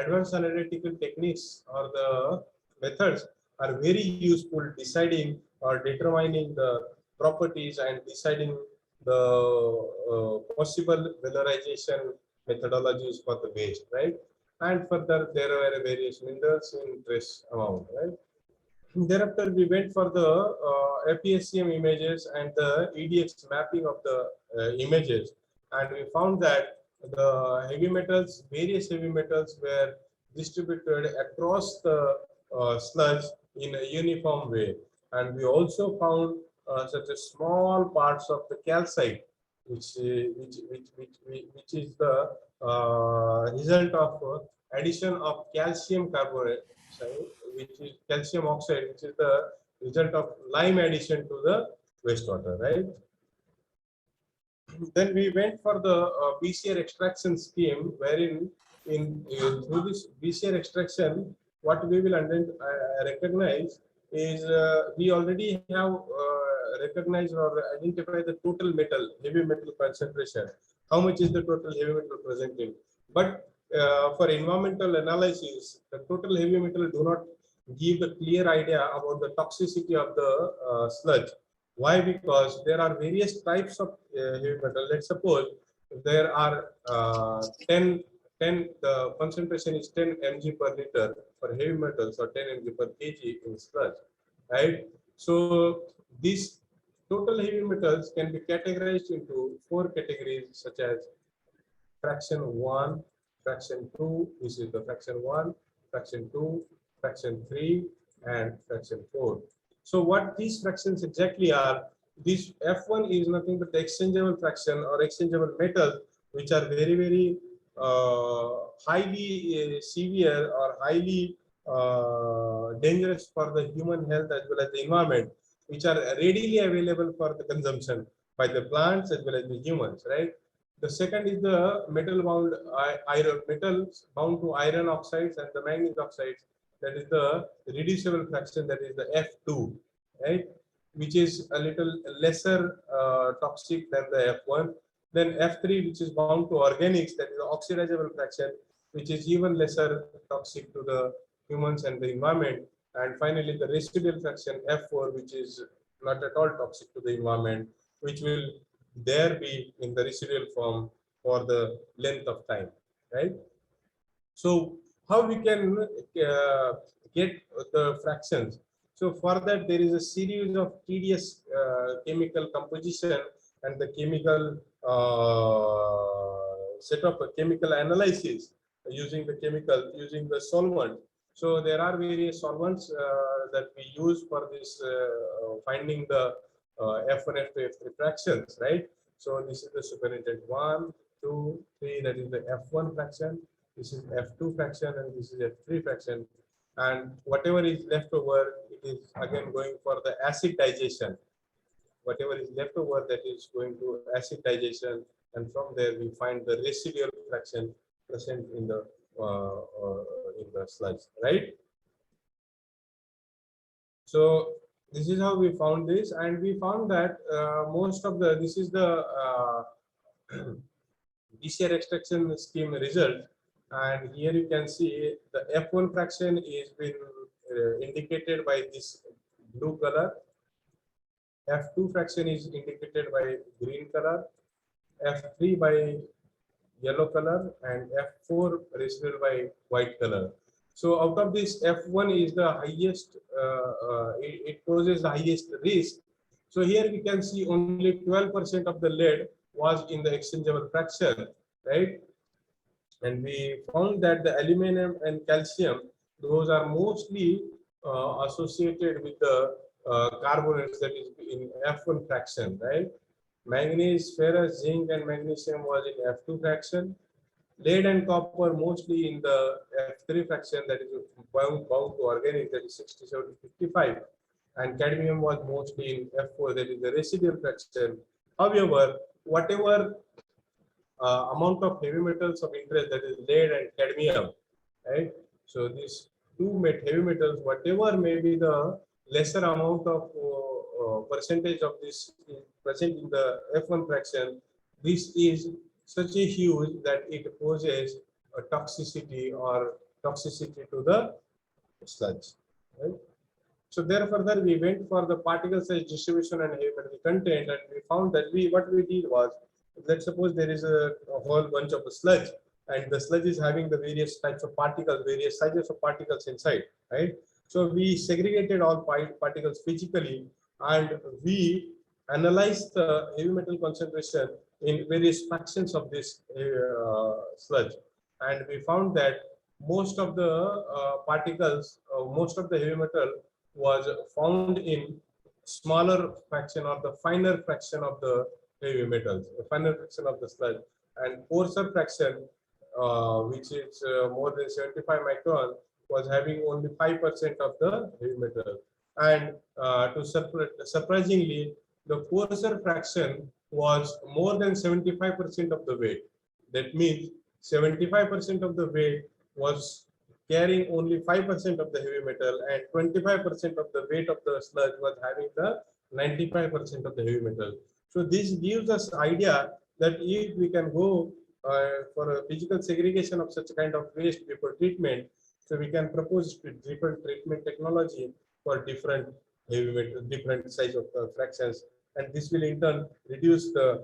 advanced analytical techniques or the methods are very useful deciding or determining the properties and deciding the possible valorization methodologies for the waste, right? And further, there were various minerals in trace amount, right? Thereafter, we went for the FESCM images and the EDX mapping of the images, and we found that the heavy metals, various heavy metals, were distributed across the sludge in a uniform way, and we also found such a small parts of the calcite, which is the result of addition of calcium carbonate, which is calcium oxide, which is the result of lime addition to the wastewater, right? Then we went for the BCR extraction scheme, wherein through this BCR extraction, what we will recognize is we already have recognized or identified the total metal, heavy metal concentration. How much is the total heavy metal present in? But for environmental analysis, the total heavy metal do not give a clear idea about the toxicity of the sludge. Why? Because there are various types of heavy metal. Let's suppose there are 10, the concentration is 10 mg per liter for heavy metals, or 10 mg per kg in sludge, right? So this total heavy metals can be categorized into four categories such as fraction 1, fraction 2, this is the fraction 1, fraction 2, fraction 3, and fraction 4. So what these fractions exactly are, this F1 is nothing but the exchangeable fraction or exchangeable metal, which are very, very highly severe or highly dangerous for the human health as well as the environment, which are readily available for the consumption by the plants as well as the humans, right? The second is the metal bound iron metals bound to iron oxides and the manganese oxides. That is the reducible fraction. That is the F2, right? Which is a little lesser toxic than the F1. Then F3, which is bound to organics. That is the oxidizable fraction, which is even lesser toxic to the humans and the environment. And finally, the residual fraction F4, which is not at all toxic to the environment, which will there be in the residual form for the length of time, right? So how we can get the fractions? So for that, there is a series of tedious chemical composition and the chemical set of chemical analysis using the solvent. So there are various solvents that we use for this finding the F1, F2, F3 fractions, right? So this is the supernatant 1, 2, 3, that is the F1 fraction. This is F2 fraction and this is F3 fraction. And whatever is left over, it is again going for the acid digestion. Whatever is left over, that is going to acid digestion, and from there we find the residual fraction present in the sludge, right? So this is how we found this, and we found that most of the this is the DCR extraction scheme result, and here you can see the F1 fraction is been indicated by this blue color, F2 fraction is indicated by green color, F3 by yellow color, and F4 residual by white color. So out of this, F1 is the highest, it poses the highest risk. So here we can see only 12% of the lead was in the exchangeable fraction, right? And we found that the aluminum and calcium, those are mostly associated with the carbonates, that is in F1 fraction, right? Manganese, ferrous, zinc, and magnesium was in F2 fraction. Lead and copper mostly in the F3 fraction, that is bound to organic, that is 67 to 55. And cadmium was mostly in F4, that is the residual fraction. However, whatever amount of heavy metals of interest, that is lead and cadmium, right? So these two heavy metals, whatever may be the lesser amount of percentage of this present in the F1 fraction, this is such a huge that it poses a toxicity to the sludge, right? So therefore, we went for the particle size distribution and heavy metal content, and we found that what we did was, let's suppose there is a whole bunch of sludge, and the sludge is having the various types of particles, various sizes of particles inside, right? So we segregated all particles physically, and we analyzed the heavy metal concentration in various fractions of this sludge, and we found that most of the particles, most of the heavy metal was found in smaller fraction or the finer fraction of the heavy metals, the finer fraction of the sludge, and coarser fraction, which is more than 75 micron, was having only 5% of the heavy metal. And surprisingly, the coarser fraction was more than 75% of the weight. That means 75% of the weight was carrying only 5% of the heavy metal, and 25% of the weight of the sludge was having the 95% of the heavy metal. So this gives us idea that if we can go for a physical segregation of such kind of waste before treatment, so we can propose different treatment technology for different heavy metal, different size of fractions, and this will in turn reduce the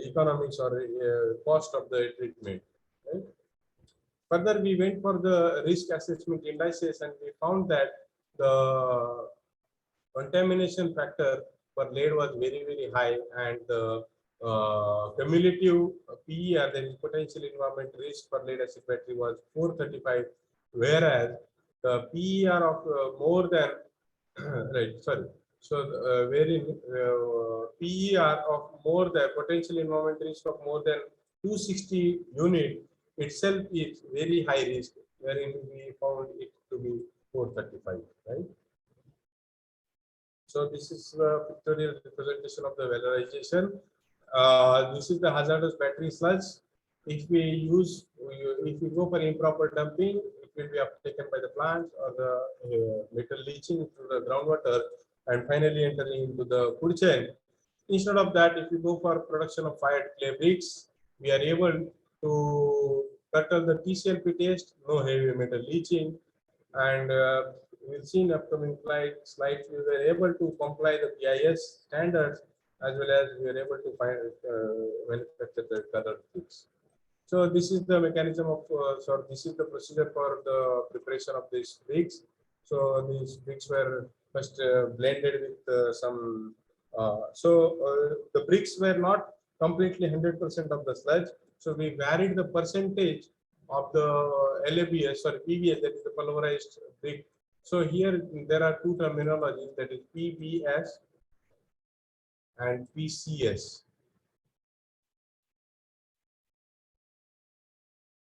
economics or cost of the treatment. Right? Further, we went for the risk assessment indices, and we found that the contamination factor per lead was very high, and the cumulative PER, that is potential environment risk per lead acid battery, was 435, whereas the PER of more than right, sorry. So, wherein PER of more than potential environment risk of more than 260 unit itself is very high risk, wherein we found it to be 435, right? So this is the pictorial representation of the valorization. This is the hazardous battery sludge. If we use, if we go for improper dumping, it will be uptaken by the plant, or the metal leaching through the groundwater and finally entering into the food chain. Instead of that, if we go for production of fired clay bricks, we are able to curtail the TCLP test, no heavy metal leaching, and we'll see in upcoming slides, we were able to comply the BIS standards, as well as we were able to find manufacture the colored bricks. So this is the mechanism of, this is the procedure for the preparation of these bricks. So these bricks were first blended with some, the bricks were not completely 100% of the sludge. So we varied the percentage of the LABS or PBS, that is the pulverized brick. So here there are two terminologies, that is PBS and PCS.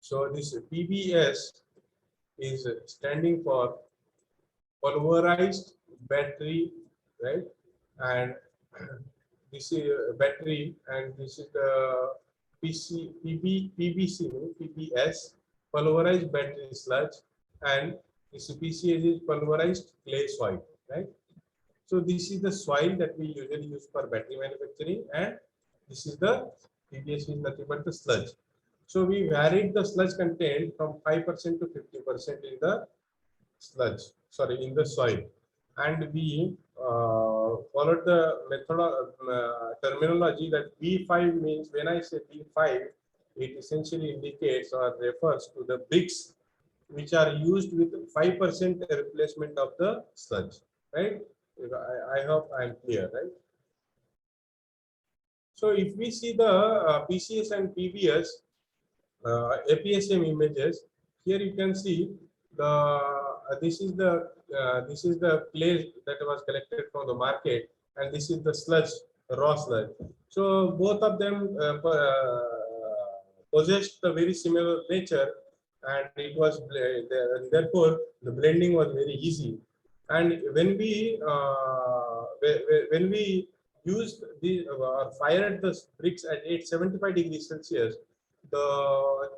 So this PBS is standing for pulverized battery, right? And this is battery, and this is the PBS, pulverized battery sludge, and this PCS is pulverized clay soil, right? So this is the soil that we usually use for battery manufacturing, and this is the PBS is nothing but the sludge. So we varied the sludge content from 5% to 50% in the sludge, sorry, in the soil, and we followed the method terminology that B5 means. When I say B5, it essentially indicates or refers to the bricks which are used with 5% replacement of the sludge, right? I hope I'm clear, right? So if we see the PCS and PBS APSM images, here you can see the this is the clay that was collected from the market, and this is the sludge, raw sludge. So both of them possessed a very similar nature, and it was therefore the blending was very easy. And when we used the fired the bricks at 875 degrees Celsius, the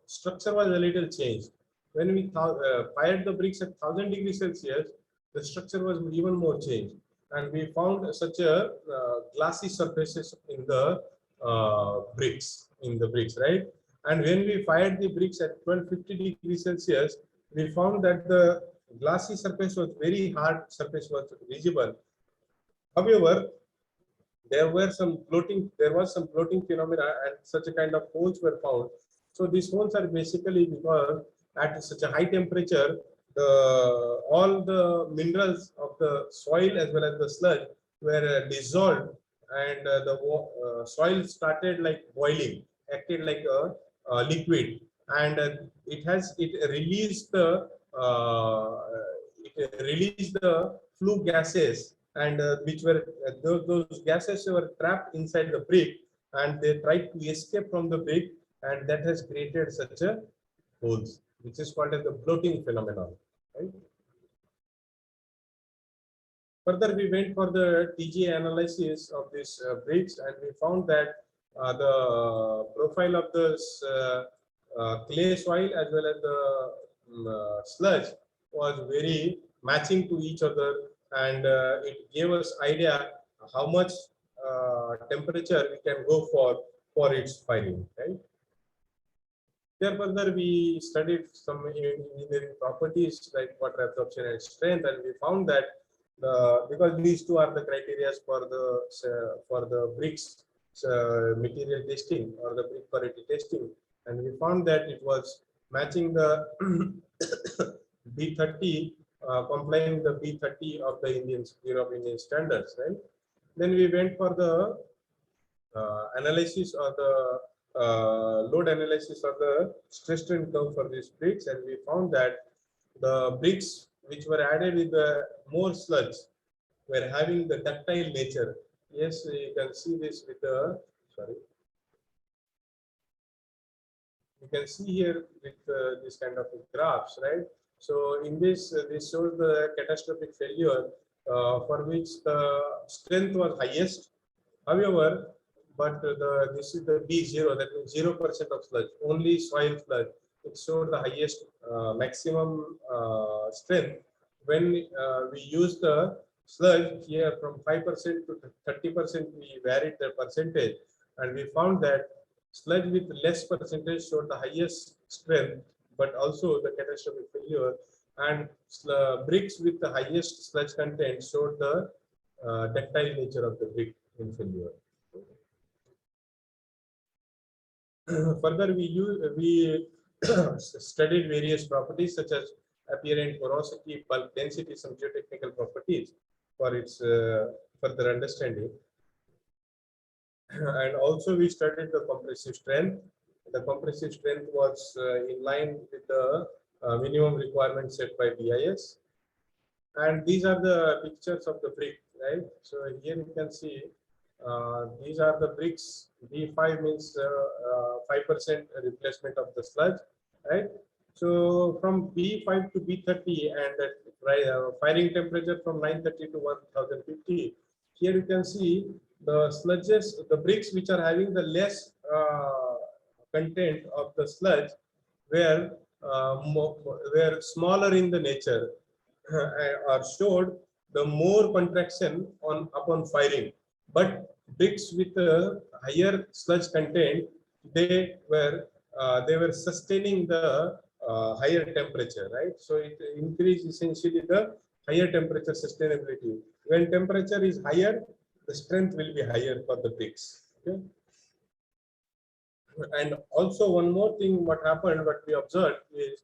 structure was a little changed. When we fired the bricks at 1000 degrees Celsius, the structure was even more changed, and we found such a glassy surfaces in the bricks, right? And when we fired the bricks at 1250 degrees Celsius, we found that the glassy surface was very hard surface was visible. However, there was some floating phenomena, and such a kind of holes were found. So these holes are basically because at such a high temperature, all the minerals of the soil as well as the sludge were dissolved, and the soil started like boiling, acted like a liquid, and it released the flue gases, and which were those gases were trapped inside the brick, and they tried to escape from the brick, and that has created such a holes, which is called as the bloating phenomenon, right? Further, we went for the TGA analysis of these bricks, and we found that the profile of this clay soil as well as the sludge was very matching to each other, and it gave us idea how much temperature we can go for its firing, right? There further we studied some engineering properties like water absorption and strength, and we found that because these two are the criteria for the bricks material testing or the brick quality testing, and we found that it was matching the B30, complying the B30 of the Indian Bureau of Indian Standards, right? Then we went for the analysis or the load analysis of the stress strain curve for these bricks, and we found that the bricks which were added with the more sludge were having the ductile nature. Yes, you can see this with the, sorry, you can see here with this kind of graphs, right? So in this, this shows the catastrophic failure for which the strength was highest. However, but this is the B0, that means 0% of sludge, only soil sludge. It showed the highest maximum strength when we use the sludge here from 5% to 30%. We varied the percentage, and we found that sludge with less percentage showed the highest strength, but also the catastrophic failure, and bricks with the highest sludge content showed the ductile nature of the brick in failure. Further, we studied various properties such as apparent porosity, bulk density, some geotechnical properties for its further understanding. And also we studied the compressive strength. The compressive strength was in line with the minimum requirements set by BIS. And these are the pictures of the brick, right? So here you can see these are the bricks. B5 means 5% replacement of the sludge, right? So from B5 to B30 and the firing temperature from 930 to 1050. Here you can see the sludges, the bricks which are having the less content of the sludge were smaller in the nature are showed the more contraction on upon firing, but bricks with a higher sludge content, they were sustaining the higher temperature, right? So it increased essentially the higher temperature sustainability. When temperature is higher, the strength will be higher for the bricks. Okay? And also one more thing, what happened, what we observed is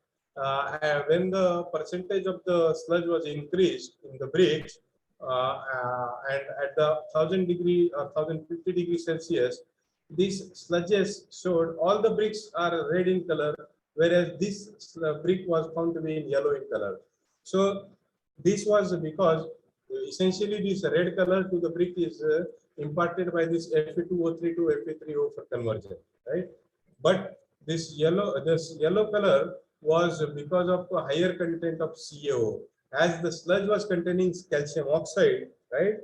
when the percentage of the sludge was increased in the bricks, and at the 1000 or 1050 Celsius, these sludges showed all the bricks are red in color, whereas this brick was found to be in yellow in color. So this was because essentially this red color to the brick is imparted by this Fe2O3 to Fe3O for conversion, right? But this yellow color was because of a higher content of CaO. As the sludge was containing calcium oxide, right?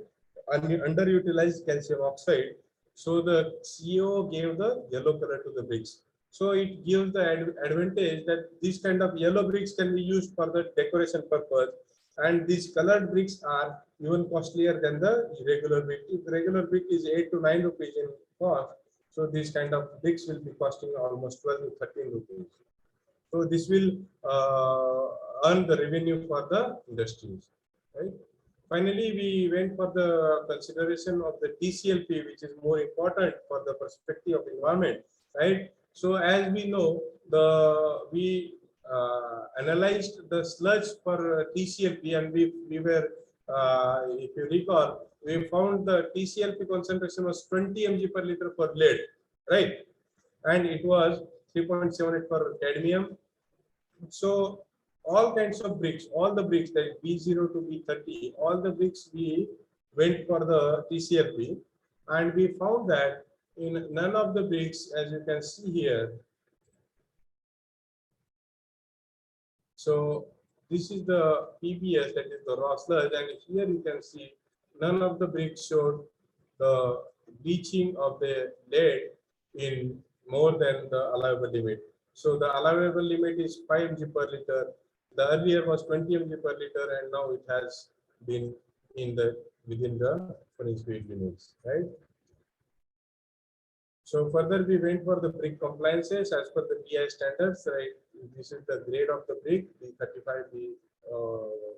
Underutilized calcium oxide. So the CaO gave the yellow color to the bricks. So it gives the advantage that these kind of yellow bricks can be used for the decoration purpose. And these colored bricks are even costlier than the regular brick. If the regular brick is 8 to 9 rupees in cost, so these kind of bricks will be costing almost 12 to 13 rupees. So this will earn the revenue for the industries, right? Finally, we went for the consideration of the TCLP, which is more important for the perspective of environment, right? So as we know, we analyzed the sludge for TCLP, and we were, if you recall, we found the TCLP concentration was 20 mg per liter for lead, right? And it was 3.78 for cadmium. So all kinds of bricks, all the bricks like B0 to B30, all the bricks we went for the TCLP, and we found that in none of the bricks, as you can see here. So this is the PBS, that is the raw sludge, and here you can see none of the bricks showed the leaching of the lead in more than the allowable limit. So the allowable limit is 5 mg per liter. The earlier was 20 mg per liter, and now it has been within the furnace feed limits, right? So further, we went for the brick compliances as per the BI standards. Right? This is the grade of the brick, the 35, the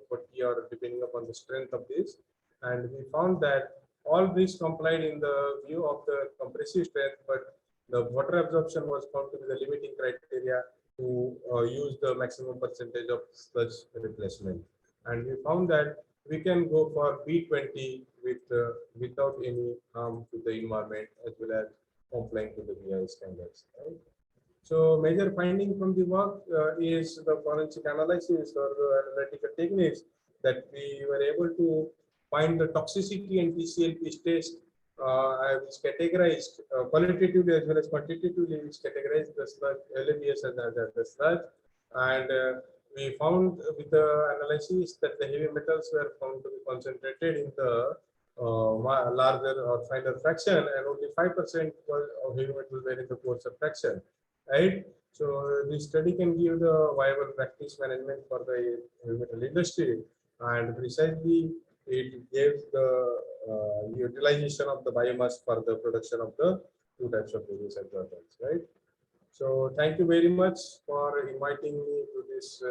40, or depending upon the strength of this. And we found that all bricks complied in the view of the compressive strength, but the water absorption was found to be the limiting criteria to use the maximum percentage of sludge replacement. And we found that we can go for B20 without any harm to the environment as well as complying to the BIS standards. Right? So major finding from the work is the forensic analysis or the analytical techniques that we were able to find the toxicity and TCLP test which categorized qualitatively as well as quantitatively, which categorized the sludge LABS as the sludge. And we found with the analysis that the heavy metals were found to be concentrated in the larger or finer fraction, and only 5% of heavy metals were in the coarser fraction. Right. So this study can give the viable practice management for the heavy metal industry, and precisely it gives the utilization of the biomass for the production of the two types of various absorbents. Right. So thank you very much for inviting me to this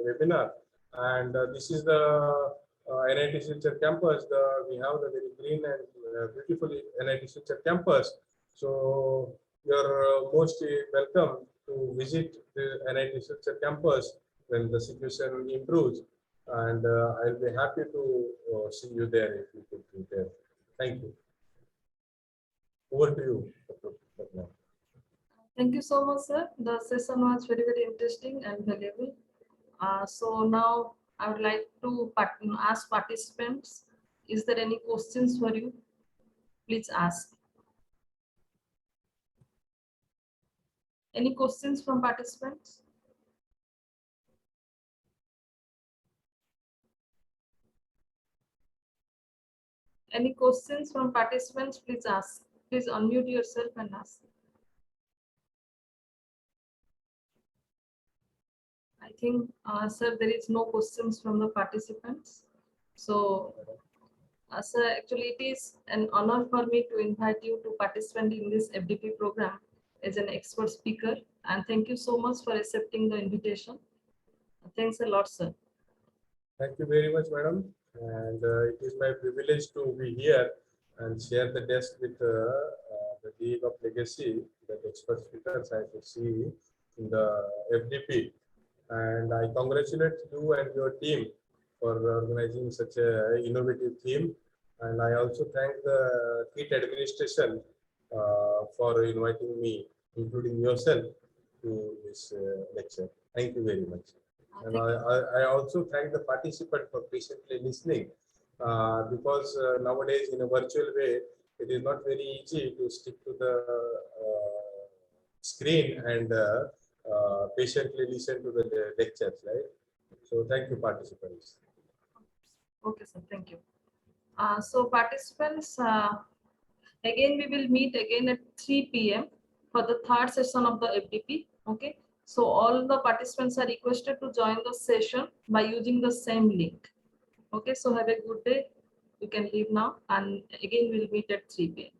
webinar. And this is the NIT Silchar campus. We have the very green and beautiful NIT Silchar campus. So you're most welcome to visit the NIT Silchar campus when the situation improves. And I'll be happy to see you there if you could be there. Thank you. Over to you, Dr. Patna. Thank you so much, sir. The session was very, very interesting and valuable. So now I would like to ask participants, is there any questions for you? Please ask. Any questions from participants? Any questions from participants? Please ask. Please unmute yourself and ask. I think, sir, there is no questions from the participants. So, sir, actually, it is an honor for me to invite you to participate in this FDP program as an expert speaker. And thank you so much for accepting the invitation. Thanks a lot, sir. Thank you very much, madam. And it is my privilege to be here and share the desk with the Dean of Legacy, the expert speakers I could see in the FDP. And I congratulate you and your team for organizing such an innovative theme. And I also thank the KIT administration for inviting me, including yourself, to this lecture. Thank you very much. And I also thank the participant for patiently listening because nowadays in a virtual way, it is not very easy to stick to the screen and patiently listen to the lectures, right? So thank you, participants. Okay, sir. Thank you. So participants, again, we will meet again at 3 p.m. for the third session of the FDP. Okay. So all the participants are requested to join the session by using the same link. Okay. So have a good day. You can leave now, and again we'll meet at 3 p.m.